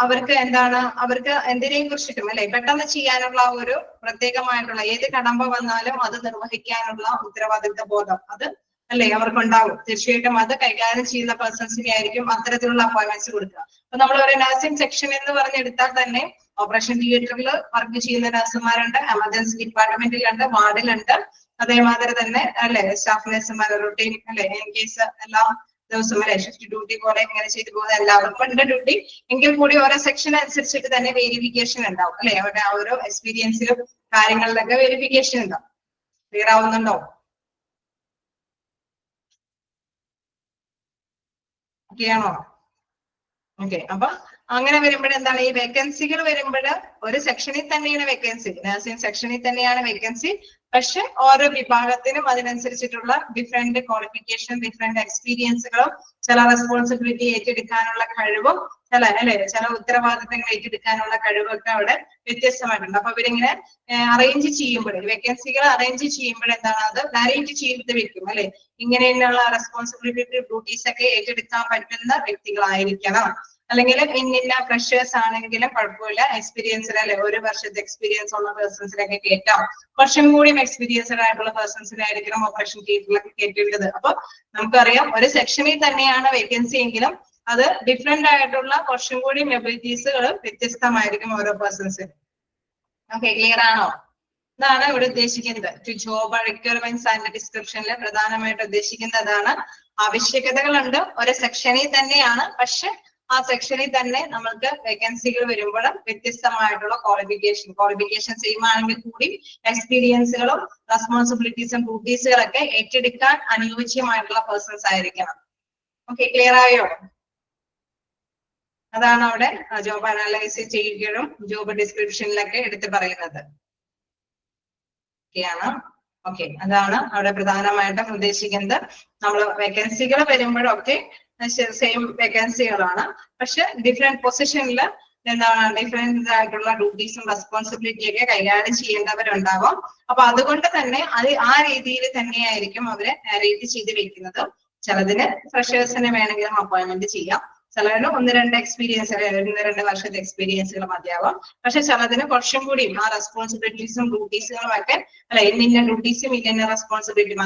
അവർക്ക് എന്താണ്, അവർക്ക് എന്തിനേയും കുറിച്ചിട്ടും അല്ലെ പെട്ടെന്ന് ചെയ്യാനുള്ള ഒരു പ്രത്യേകമായിട്ടുള്ള ഏത് കടമ്പ വന്നാലും അത് നിർവഹിക്കാനുള്ള ഉത്തരവാദിത്വ ബോധം അത് അല്ലെ അവർക്കുണ്ടാവും. തീർച്ചയായിട്ടും അത് കൈകാര്യം ചെയ്യുന്ന പേഴ്സൺസിനെ ആയിരിക്കും അത്തരത്തിലുള്ള അപ്പോയിന്റ്മെന്റ്സ് കൊടുക്കുക. അപ്പൊ നമ്മൾ ഒരു നഴ്സിംഗ് സെക്ഷൻ എന്ന് പറഞ്ഞെടുത്താൽ തന്നെ ഓപ്പറേഷൻ തിയേറ്ററിൽ വർക്ക് ചെയ്യുന്ന നഴ്സുമാരുണ്ട്, എമർജൻസി ഡിപ്പാർട്ട്മെന്റിലുണ്ട്, വാർഡിലുണ്ട്, അതേമാതിരി തന്നെ അല്ലെ സ്റ്റാഫ് നഴ്സുമാർ റൊട്ടീൻ അല്ലെ ഇൻ കേസ് എല്ലാ ദിവസവും അല്ലെ ഷിഫ്റ്റ് ഡ്യൂട്ടി പോലെ ഇങ്ങനെ ചെയ്തു പോകുന്ന എല്ലാവർക്കും ഉണ്ട് ഡ്യൂട്ടി. എങ്കിൽ കൂടി ഓരോ സെക്ഷൻ അനുസരിച്ചിട്ട് തന്നെ വേരിഫിക്കേഷൻ ഉണ്ടാവും അല്ലെ. അവരുടെ ആ ഓരോ എക്സ്പീരിയൻസിലും കാര്യങ്ങളിലൊക്കെ വേരിഫിക്കേഷൻ ഉണ്ടാവും. ക്ലിയർ ആവുന്നുണ്ടോ? ഓക്കെയാണോ? ഓക്കെ, അപ്പൊ അങ്ങനെ വരുമ്പോൾ എന്താണ് ഈ വേക്കൻസികൾ വരുമ്പോൾ ഒരു സെക്ഷനിൽ തന്നെയാണ് വേക്കൻസി, നഴ്സിംഗ് സെക്ഷനിൽ തന്നെയാണ് വേക്കൻസി. പക്ഷെ ഓരോ വിഭാഗത്തിനും അതിനനുസരിച്ചിട്ടുള്ള ഡിഫറെന്റ് ക്വാളിഫിക്കേഷൻ, ഡിഫറെന്റ് എക്സ്പീരിയൻസുകളും ചില റെസ്പോൺസിബിലിറ്റി ഏറ്റെടുക്കാനുള്ള കഴിവും ചില ഉത്തരവാദിത്തങ്ങൾ ഏറ്റെടുക്കാനുള്ള കഴിവൊക്കെ അവിടെ വ്യത്യസ്തമായിട്ടുണ്ട്. അപ്പൊ ഇവരിങ്ങനെ അറേഞ്ച് ചെയ്യുമ്പോൾ വേക്കൻസികൾ അറേഞ്ച് ചെയ്യുമ്പോൾ എന്താണ് അത് ഡയറക്റ്റ് ചെയ്ത് വെക്കും അല്ലെ. ഇങ്ങനെയുള്ള റെസ്പോൺസിബിലിറ്റി ഡ്യൂട്ടീസ് ഒക്കെ ഏറ്റെടുക്കാൻ പറ്റുന്ന വ്യക്തികളായിരിക്കണം. അല്ലെങ്കിൽ ഇന്ന ഫ്രഷേഴ്സ് ആണെങ്കിലും കുഴപ്പമില്ല, എക്സ്പീരിയൻസ്ഡ് അല്ലെ ഒരു വർഷത്തെ എക്സ്പീരിയൻസ് ഉള്ള പേഴ്സൺസിനൊക്കെ കേട്ടാം, കുറച്ചും കൂടി എക്സ്പീരിയൻസ്ഡ് ആയിട്ടുള്ള പേഴ്സൺസിനായിരിക്കണം ഓപ്പറേഷൻ തിയേറ്ററിലൊക്കെ കേട്ടേണ്ടത്. അപ്പൊ നമുക്കറിയാം ഒരു സെക്ഷനിൽ തന്നെയാണ് വേക്കൻസി എങ്കിലും അത് ഡിഫറെന്റ് ആയിട്ടുള്ള കുറച്ചും കൂടി എബിലിറ്റീസുകൾ വ്യത്യസ്തമായിരിക്കും ഓരോ പേഴ്സൺസിനും. ഓക്കെ, ക്ലിയർ ആണോ? ഇതാണ് ഇവിടെ ഉദ്ദേശിക്കുന്നത്. ജോബ് റിക്വയർമെന്റ്സ് ആൻഡ് ഡിസ്ക്രിപ്ഷനിൽ പ്രധാനമായിട്ട് ഉദ്ദേശിക്കുന്നതാണ്. ആവശ്യകതകളുണ്ട് ഒരു സെക്ഷനിൽ തന്നെയാണ്, പക്ഷെ ആ സെക്ഷനിൽ തന്നെ നമ്മൾക്ക് വേക്കൻസികൾ വരുമ്പോൾ വ്യത്യസ്തമായിട്ടുള്ള ക്വാളിഫിക്കേഷൻ സെയിം ആണെങ്കിൽ കൂടി എക്സ്പീരിയൻസുകളും റെസ്പോൺസിബിലിറ്റീസും ഡ്യൂട്ടീസുകളൊക്കെ ഏറ്റെടുക്കാൻ അനുയോജ്യമായിട്ടുള്ള പേഴ്സൺസ് ആയിരിക്കണം. ഓക്കെ, ക്ലിയർ ആയോ? അതാണ് അവിടെ ജോബ് അനലൈസ് ചെയ്യുകയും ജോബ് ഡിസ്ക്രിപ്ഷനിലൊക്കെ എടുത്ത് പറയുന്നത്. ഓക്കെ, അതാണ് അവിടെ പ്രധാനമായിട്ടും ഉദ്ദേശിക്കുന്നത്. നമ്മൾ വേക്കൻസികൾ വരുമ്പോഴൊക്കെ സെയിം വേക്കൻസികളാണ്, പക്ഷെ ഡിഫറെന്റ് പൊസിഷനിൽ എന്താണ് ഡിഫറെന്റ് ആയിട്ടുള്ള ഡ്യൂട്ടീസും റെസ്പോൺസിബിലിറ്റി ഒക്കെ കൈകാര്യം ചെയ്യേണ്ടവരുണ്ടാവാം. അപ്പൊ അതുകൊണ്ട് തന്നെ അത് ആ രീതിയിൽ തന്നെയായിരിക്കും അവര് റേറ്റ് ചെയ്ത് വെക്കുന്നത്. ചിലതിന് ഫ്രഷേഴ്സിനെ വേണമെങ്കിലും അപ്പോയിന്റ്മെന്റ് ചെയ്യാം, ചിലതിന് 1-2 എക്സ്പീരിയൻസ് 1-2 വർഷത്തെ എക്സ്പീരിയൻസുകൾ മതിയാവാം. പക്ഷെ ചിലതിന് കുറച്ചും കൂടി ആ റെസ്പോൺസിബിലിറ്റീസും ഡ്യൂട്ടീസുകളും ഒക്കെ ഇന്ന ഡ്യൂട്ടീസും ഇന്ന റെസ്പോൺസിബിലിറ്റിയും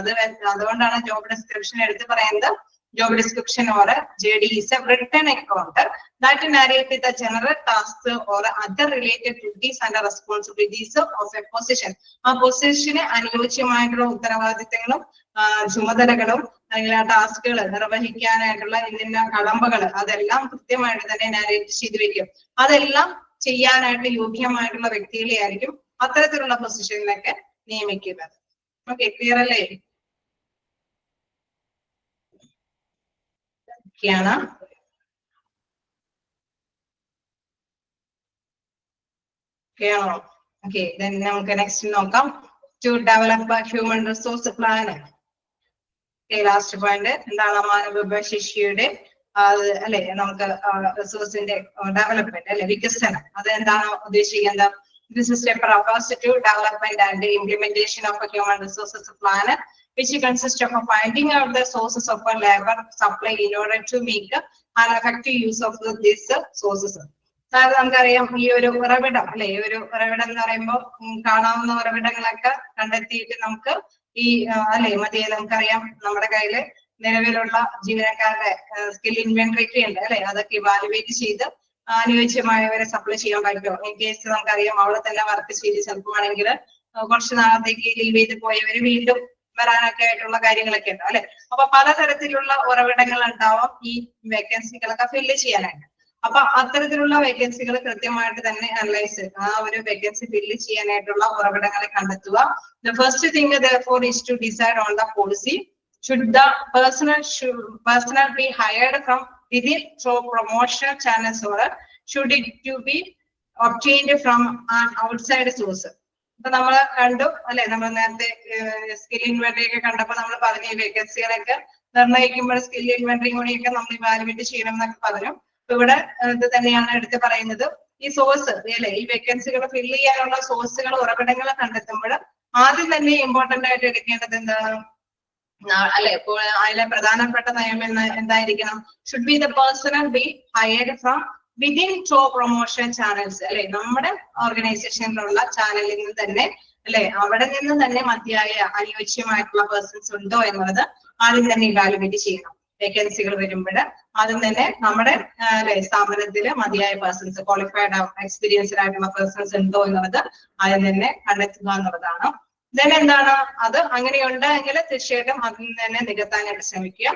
അതുകൊണ്ടാണ് ജോബ് ഡിസ്ക്രിപ്ഷൻ എടുത്ത് പറയുന്നത്. Job description or JD is a written account that narrates the general tasks or other related duties and responsibilities of a position. ആ പൊസിഷന് അനുയോജ്യമായിട്ടുള്ള ഉത്തരവാദിത്തങ്ങളും ചുമതലകളും അല്ലെങ്കിൽ ആ ടാസ്കുകൾ നിർവഹിക്കാനായിട്ടുള്ള ഇന്ന കടമ്പകൾ അതെല്ലാം കൃത്യമായിട്ട് തന്നെ നാരേറ്റ് ചെയ്ത് വെക്കും. അതെല്ലാം ചെയ്യാനായിട്ട് യോഗ്യമായിട്ടുള്ള വ്യക്തികളെ ആയിരിക്കും അത്തരത്തിലുള്ള പൊസിഷനിലൊക്കെ നിയമിക്കുന്നത്. ഓക്കെ, ക്ലിയർ അല്ലേ? ാണ് ഓക്കെ, നമുക്ക് നെക്സ്റ്റ് നോക്കാം. To develop human resource plan. Last point എന്താണ് മാനവവിഭവശേഷിയുടെ അല്ലെ നമുക്ക് റിസോഴ്സിന്റെ ഡെവലപ്മെന്റ് അല്ലെ വികസനം. അത് എന്താണ് ഉദ്ദേശിക്കുന്നത്? This is a propositive development and implementation of a human resources plan, which consists of finding out the sources of a labor supply in order to make an effective use of these sources. നമുക്കറിയാം ഈ ഒരു ഉറവിടം അല്ലെ, ഈ ഒരു ഉറവിടം എന്ന് പറയുമ്പോൾ കാണാവുന്ന ഉറവിടങ്ങളൊക്കെ കണ്ടെത്തിയിട്ട് നമുക്ക് ഈ അല്ലെ മതിയെ നമുക്കറിയാം നമ്മുടെ കയ്യില് നിലവിലുള്ള ജീവനക്കാരുടെ സ്കിൽ ഇൻവെന്ററി ഒക്കെ ഉണ്ട് അല്ലെ, അതൊക്കെ ഇവാലുവേറ്റ് ചെയ്ത് അനുയോജ്യമായവരെ സപ്ലൈ ചെയ്യാൻ പറ്റുമോ. ഇൻ കേസ് നമുക്കറിയാം അവിടെ തന്നെ വർക്ക് ചെയ്ത് ചിലപ്പോഴാണെങ്കിൽ കുറച്ച് നാളത്തേക്ക് ലീവ് ചെയ്ത് പോയവര് വീണ്ടും വരാനൊക്കെ ആയിട്ടുള്ള കാര്യങ്ങളൊക്കെ ഉണ്ട് അല്ലെ. അപ്പൊ പലതരത്തിലുള്ള ഉറവിടങ്ങൾ ഉണ്ടാവാം ഈ വേക്കൻസികളൊക്കെ ഫില്ല് ചെയ്യാനായിട്ട്. അപ്പൊ അത്തരത്തിലുള്ള വേക്കൻസികൾ കൃത്യമായിട്ട് തന്നെ അനലൈസ്, ആ ഒരു വേക്കൻസി ഫില്ല് ചെയ്യാനായിട്ടുള്ള ഉറവിടങ്ങളെ കണ്ടെത്തുക. The first thing therefore is to decide on the policy. Should the personnel be hired from within through promotional channels or should it to be obtained from an outside source? അപ്പൊ നമ്മൾ കണ്ടു അല്ലെ, നമ്മൾ നേരത്തെ സ്കിൽ ഇൻവെന്ററി ഒക്കെ കണ്ടപ്പോൾ നമ്മൾ പറഞ്ഞു ഈ വേക്കൻസികളൊക്കെ നിർണ്ണയിക്കുമ്പോൾ സ്കിൽ ഇൻവെന്ററി കൂടിയൊക്കെ നമ്മൾ ഇവാലുവേറ്റ് ചെയ്യണം എന്നൊക്കെ പറഞ്ഞു. ഇവിടെ ഇത് തന്നെയാണ് എടുത്ത് പറയുന്നത്. ഈ സോഴ്സ് അല്ലെ, ഈ വേക്കൻസികൾ ഫില്ല് ചെയ്യാനുള്ള സോഴ്സുകൾ ഉറവിടങ്ങൾ കണ്ടെത്തുമ്പോൾ ആദ്യം തന്നെ ഇമ്പോർട്ടന്റ് ആയിട്ട് എടുക്കേണ്ടത് എന്താണ് അല്ലെ, ഇപ്പോൾ അതിലെ പ്രധാനപ്പെട്ട നയം എന്തായിരിക്കണം? Should be the personal B hired from within through promotion channels അല്ലെ, നമ്മുടെ ഓർഗനൈസേഷനിലുള്ള ചാനലിൽ നിന്ന് തന്നെ അല്ലെ, അവിടെ നിന്ന് തന്നെ മതിയായ അനുയോജ്യമായിട്ടുള്ള പേഴ്സൺസ് ഉണ്ടോ എന്നുള്ളത് ആദ്യം തന്നെ ഇവാലുവേറ്റ് ചെയ്യണം. വേക്കൻസികൾ വരുമ്പോൾ ആദ്യം തന്നെ നമ്മുടെ സ്ഥാപനത്തിൽ മതിയായ പേഴ്സൺസ്, ക്വാളിഫൈഡ് എക്സ്പീരിയൻസ്ഡ് ആയിട്ടുള്ള പേഴ്സൺസ് ഉണ്ടോ എന്നുള്ളത് ആദ്യം തന്നെ കണ്ടെത്തുക എന്നുള്ളതാണ്. ദെൻ എന്താണ് അത് അങ്ങനെയുണ്ടെങ്കിൽ തീർച്ചയായിട്ടും അതിൽ തന്നെ നികത്താനായിട്ട് ശ്രമിക്കുക.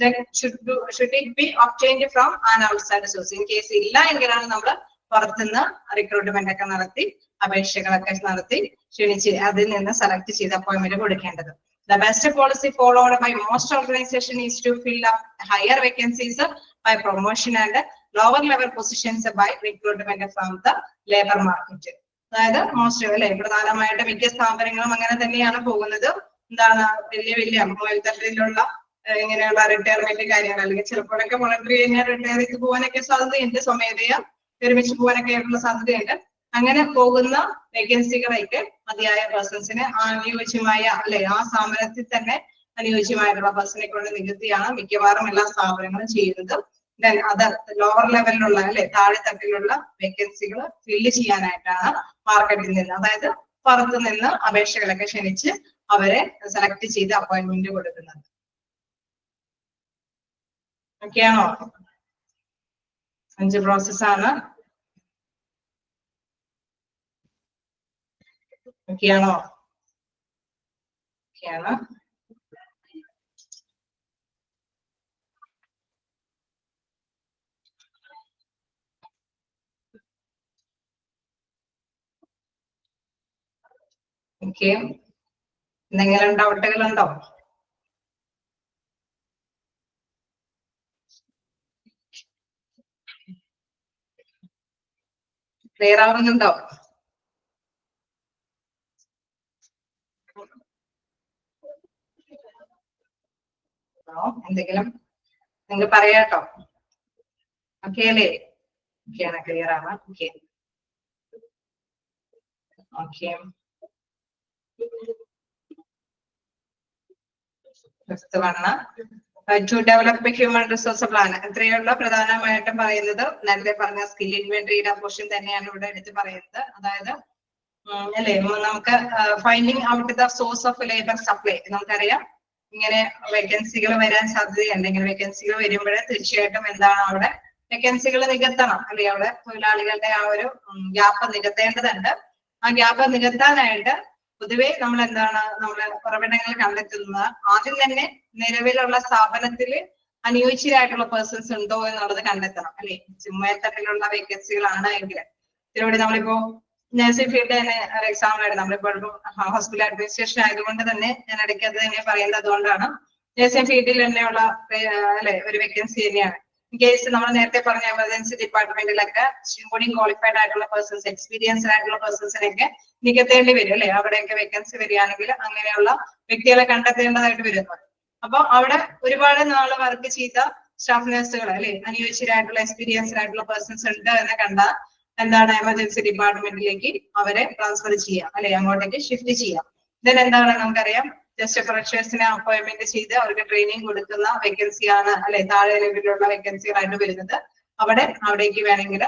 Then should it be obtained from an outside source? In case ഇല്ല എങ്കിലാണ് നമ്മൾ പുറത്തുനിന്ന് റിക്രൂട്ട്മെന്റ് ഒക്കെ നടത്തി അപേക്ഷകളൊക്കെ നടത്തി ക്ഷണിച്ച് അതിൽ നിന്ന് സെലക്ട് ചെയ്ത് അപ്പോയിന്റ്മെന്റ് കൊടുക്കേണ്ടത്. The best policy followed by most organizations is to fill up higher vacancies by promotion and lower level positions by recruitment from the labor market. അതായത് മോസ്റ്റ് അല്ലെ, പ്രധാനമായിട്ട് മിക്ക സ്ഥാപനങ്ങളും അങ്ങനെ തന്നെയാണ് പോകുന്നത്. എന്താണ് വലിയ വലിയ മേൽത്തട്ടിലുള്ള ഇങ്ങനെയുള്ള റിട്ടയർമെന്റ് കാര്യങ്ങൾ, അല്ലെങ്കിൽ ചിലപ്പോഴൊക്കെ വോളണ്ടറി കഴിഞ്ഞാൽ റിട്ടയർ ചെയ്ത് പോകാനൊക്കെ സാധ്യതയുണ്ട്, സ്വമേധയാ വിരമിച്ചു പോകാനൊക്കെ ആയിട്ടുള്ള സാധ്യതയുണ്ട്. അങ്ങനെ പോകുന്ന വേക്കൻസികളൊക്കെ മതിയായ പേഴ്സൺസിന് അനുയോജ്യമായ അല്ലെ, ആ സ്ഥാപനത്തിൽ തന്നെ അനുയോജ്യമായിട്ടുള്ള പേഴ്സണെ കൊണ്ട് നികത്തിയാണ് മിക്കവാറും എല്ലാ സ്ഥാപനങ്ങളും ചെയ്യുന്നത്. ദെൻ അത് ലോവർ ലെവലിലുള്ള അല്ലെ, താഴെ തട്ടിലുള്ള വേക്കൻസികൾ ഫില്ല് ചെയ്യാനായിട്ടാണ് മാർക്കറ്റിൽ നിന്ന്, അതായത് പുറത്തു നിന്ന് അപേക്ഷകളൊക്കെ ക്ഷണിച്ച് അവരെ സെലക്ട് ചെയ്ത് അപ്പോയിന്റ്മെന്റ് കൊടുക്കുന്നത്. ഓക്കെയാണോ? 5 പ്രോസസ്സാണ്. ഓക്കെയാണോ? ഓക്കെയാണ്. ഓക്കെ, എന്തെങ്കിലും ഡൗട്ടുകളുണ്ടോ? ക്ലിയർ ആവുന്നുണ്ടോ? എന്തെങ്കിലും നിങ്ങൾ പറയാട്ടോ. ഓക്കെ അല്ലേ? ഓക്കെയാണ്, ക്ലിയർ ആണ്. Okay okay. To develop human resource plan, ഇത്രയുള്ള പ്രധാനമായിട്ടും പറയുന്നത് നേരത്തെ പറഞ്ഞ സ്കിൽ ഇൻവെന്ററിയുടെ പോർഷൻ തന്നെയാണ് ഇവിടെ എടുത്ത് പറയുന്നത്. അതായത് അല്ലെ, നമുക്ക് finding out the source of labour supply. നമുക്കറിയാം ഇങ്ങനെ വേക്കൻസികൾ വരാൻ സാധ്യതയുണ്ട്. ഇങ്ങനെ വേക്കൻസികൾ വരുമ്പോൾ തീർച്ചയായിട്ടും എന്താണ് അവിടെ വേക്കൻസികൾ നികത്തണം അല്ലെ, അവിടെ തൊഴിലാളികളുടെ ആ ഒരു ഗ്യാപ്പ് നികത്തേണ്ടതുണ്ട്. ആ ഗ്യാപ്പ് നികത്താനായിട്ട് പൊതുവെ നമ്മൾ എന്താണ് നമ്മള് ഉറവിടങ്ങൾ കണ്ടെത്തുന്നത് ആദ്യം തന്നെ നിലവിലുള്ള സ്ഥാപനത്തിൽ അനുയോജ്യരായിട്ടുള്ള പേഴ്സൺസ് ഉണ്ടോ എന്നുള്ളത് കണ്ടെത്തണം അല്ലെ. മേൽത്തട്ടിലുള്ള വേക്കൻസികളാണ് എങ്കിൽ ഇതിലൂടെ നമ്മളിപ്പോ നഴ്സിംഗ് ഫീൽഡ് തന്നെ ഒരു എക്സാമ്പിൾ ആയിട്ട് നമ്മളിപ്പോൾ ഹോസ്പിറ്റൽ അഡ്മിനിസ്ട്രേഷൻ ആയതുകൊണ്ട് തന്നെ ഞാൻ ഇടയ്ക്ക് അത് തന്നെ പറയുന്നത് അതുകൊണ്ടാണ്. നഴ്സിംഗ് ഫീൽഡിൽ തന്നെയുള്ള അല്ലെ ഒരു വേക്കൻസി തന്നെയാണ്. ഇൻ കേസ് നമ്മൾ നേരത്തെ പറഞ്ഞ എമർജൻസി ഡിപ്പാർട്ട്മെന്റിലൊക്കെ കൂടി ക്വാളിഫൈഡ് ആയിട്ടുള്ള പേഴ്സൺസ്, എക്സ്പീരിയൻസ്ഡ് ആയിട്ടുള്ള പേഴ്സൺസിനൊക്കെ നികത്തേണ്ടി വരും അല്ലെ. അവിടെയൊക്കെ വേക്കൻസി വരികയാണെങ്കിൽ അങ്ങനെയുള്ള വ്യക്തികളെ കണ്ടെത്തേണ്ടതായിട്ട് വരുന്നു. അപ്പൊ അവിടെ ഒരുപാട് നാള് വർക്ക് ചെയ്ത സ്റ്റാഫ് നഴ്സുകൾ അല്ലെ, അനുയോജ്യരായിട്ടുള്ള എക്സ്പീരിയൻസ്ഡ് ആയിട്ടുള്ള പേഴ്സൺസ് ഉണ്ട് എന്ന് കണ്ടാൽ എന്താണ് എമർജൻസി ഡിപ്പാർട്ട്മെന്റിലേക്ക് അവരെ ട്രാൻസ്ഫർ ചെയ്യാം അല്ലെ, അങ്ങോട്ടേക്ക് ഷിഫ്റ്റ് ചെയ്യാം. ദെൻ എന്താണ് നമുക്കറിയാം, ജസ്റ്റ് ഫ്രഷേഴ്സിനെ അപ്പോയിന്റ്മെന്റ് ചെയ്ത് അവർക്ക് ട്രെയിനിങ് കൊടുക്കുന്ന വേക്കൻസിയാണ് അല്ലെ, താഴെ ലെവലിലുള്ള വേക്കൻസികളായിട്ട് വരുന്നത്. അവിടേക്ക് വേണമെങ്കിൽ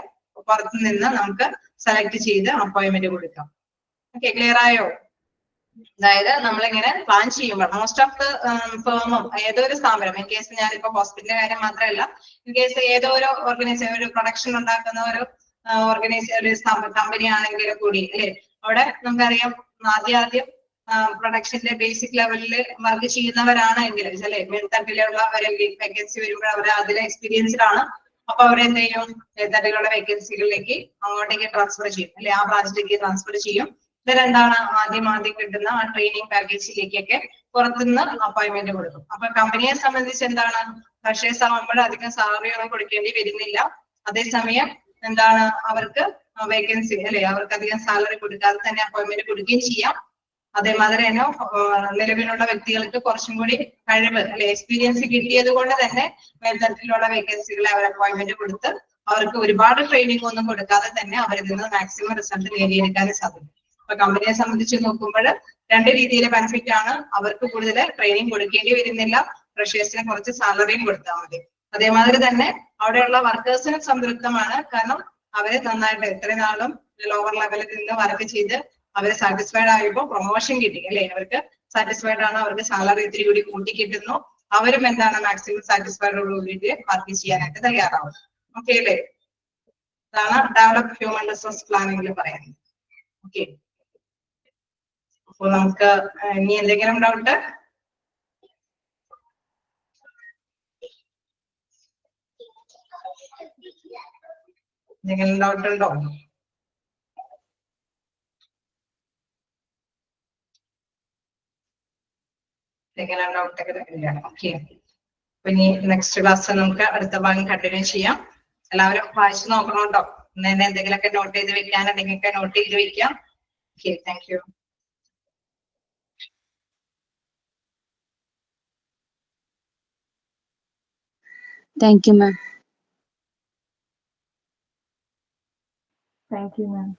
പുറത്തു നിന്ന് നമുക്ക് സെലക്ട് ചെയ്ത് അപ്പോയിന്റ്മെന്റ് കൊടുക്കാം. ഓക്കെ, ക്ലിയർ ആയോ? അതായത് നമ്മളിങ്ങനെ പ്ലാൻ ചെയ്യുമ്പോൾ മോസ്റ്റ് ഓഫ് ദ ഫേമും ഏതൊരു സ്ഥാപനം, ഇൻ കേസ് ഞാനിപ്പോ ഹോസ്പിറ്റലിന്റെ കാര്യം മാത്രമല്ല, ഇൻ കേസ് ഏതോ ഒരു ഓർഗനൈസേഷൻ, ഒരു പ്രൊഡക്ഷൻ ഉണ്ടാക്കുന്ന ഒരു ഒരു കമ്പനി ആണെങ്കിലും കൂടി അല്ലെ, അവിടെ നമുക്കറിയാം ആദ്യം പ്രൊഡക്ഷന്റെ ബേസിക് ലെവലിൽ വർക്ക് ചെയ്യുന്നവരാണെങ്കിൽ അല്ലെ, മേൽത്തട്ടിലുള്ള വേക്കൻസി വരുമ്പോൾ അവർ അതിലെ എക്സ്പീരിയൻസ്ഡ് ആണ്. അപ്പൊ അവരെന്ത് ചെയ്യും, മേൽത്തട്ടിലുള്ള വേക്കൻസികളിലേക്ക് അങ്ങോട്ടേക്ക് ട്രാൻസ്ഫർ ചെയ്യും അല്ലെ, ആ ബ്രാഞ്ചിലേക്ക് ട്രാൻസ്ഫർ ചെയ്യും. ഇത് രണ്ടാണ് ആദ്യം കിട്ടുന്ന ആ ട്രെയിനിങ് പാക്കേജിലേക്കൊക്കെ പുറത്തുനിന്ന് അപ്പോയിന്റ്മെന്റ് കൊടുക്കും. അപ്പൊ കമ്പനിയെ സംബന്ധിച്ച് എന്താണ്, ഫ്രഷേഴ്സ് ആകുമ്പോൾ അധികം സാലറി ഒന്നും കൊടുക്കേണ്ടി വരുന്നില്ല. അതേസമയം എന്താണ്, അവർക്ക് വേക്കൻസി അല്ലെ, അവർക്ക് അധികം സാലറി കൊടുക്കാതെ തന്നെ അപ്പോയിന്റ്മെന്റ് കൊടുക്കുകയും ചെയ്യാം. അതേമാതിരി തന്നെ നിലവിലുള്ള വ്യക്തികൾക്ക് കുറച്ചും കൂടി കഴിവ് അല്ലെ, എക്സ്പീരിയൻസ് കിട്ടിയത് കൊണ്ട് തന്നെ മേൽത്തരത്തിലുള്ള വേക്കൻസികളെ അവർ അപ്പോയിന്റ്മെന്റ് കൊടുത്ത് അവർക്ക് ഒരുപാട് ട്രെയിനിങ് ഒന്നും കൊടുക്കാതെ തന്നെ അവരിൽ നിന്ന് മാക്സിമം റിസൾട്ട് നേടിയെടുക്കാനും സാധിക്കും. അപ്പൊ കമ്പനിയെ സംബന്ധിച്ച് നോക്കുമ്പോൾ രണ്ട് രീതിയിലെ ബെനിഫിറ്റ് ആണ്. അവർക്ക് കൂടുതൽ ട്രെയിനിങ് കൊടുക്കേണ്ടി വരുന്നില്ല, ഫ്രഷേഴ്സിന് കുറച്ച് സാലറിയും കൊടുത്താൽ മതി. അതേമാതിരി തന്നെ അവിടെയുള്ള വർക്കേഴ്സിനും സംതൃപ്തമാണ്. കാരണം അവര് നന്നായിട്ട് ഇത്രയും നാളും ലോവർ ലെവലിൽ നിന്ന് വർക്ക് ചെയ്ത് അവര് സാറ്റിസ്ഫൈഡ് ആയപ്പോൾ പ്രൊമോഷൻ കിട്ടി അല്ലെ, അവർക്ക് സാറ്റിസ്ഫൈഡ് ആണ്, അവർക്ക് സാലറി ഇത്തിരി കൂടി കൂട്ടി കിട്ടുന്നു. അവരും എന്താണ് മാക്സിമം സാറ്റിസ്ഫൈഡോട് കൂടിയിട്ട് വർക്ക് ചെയ്യാനായിട്ട് തയ്യാറാവും. ഓക്കെ അല്ലേ? ഇതാണ് ഡെവലപ്പ് ഹ്യൂമൻ റിസോഴ്സ് പ്ലാനിങ്ങിൽ പറയുന്നത്. ഓക്കെ, അപ്പൊ നമുക്ക് ഇനി എന്തെങ്കിലും ഡൗട്ട്? എന്തെങ്കിലും ഡൗട്ട് ഉണ്ടോ? എന്തെങ്കിലും ഡൗട്ടൊക്കെ ഇല്ല? ഓക്കെ, അപ്പൊ ഇനി നെക്സ്റ്റ് ക്ലാസ് നമുക്ക് അടുത്ത ഭാഗം കണ്ടിന്യൂ ചെയ്യാം. എല്ലാവരും വായിച്ചു നോക്കണം കേട്ടോ. ഇന്ന് എന്തെങ്കിലുമൊക്കെ നോട്ട് ചെയ്ത് വെക്കാനുണ്ടെങ്കിൽ ഒക്കെ നോട്ട് ചെയ്ത് വെക്കാം. Okay, thank you. Thank you, ma'am. Thank you, ma'am.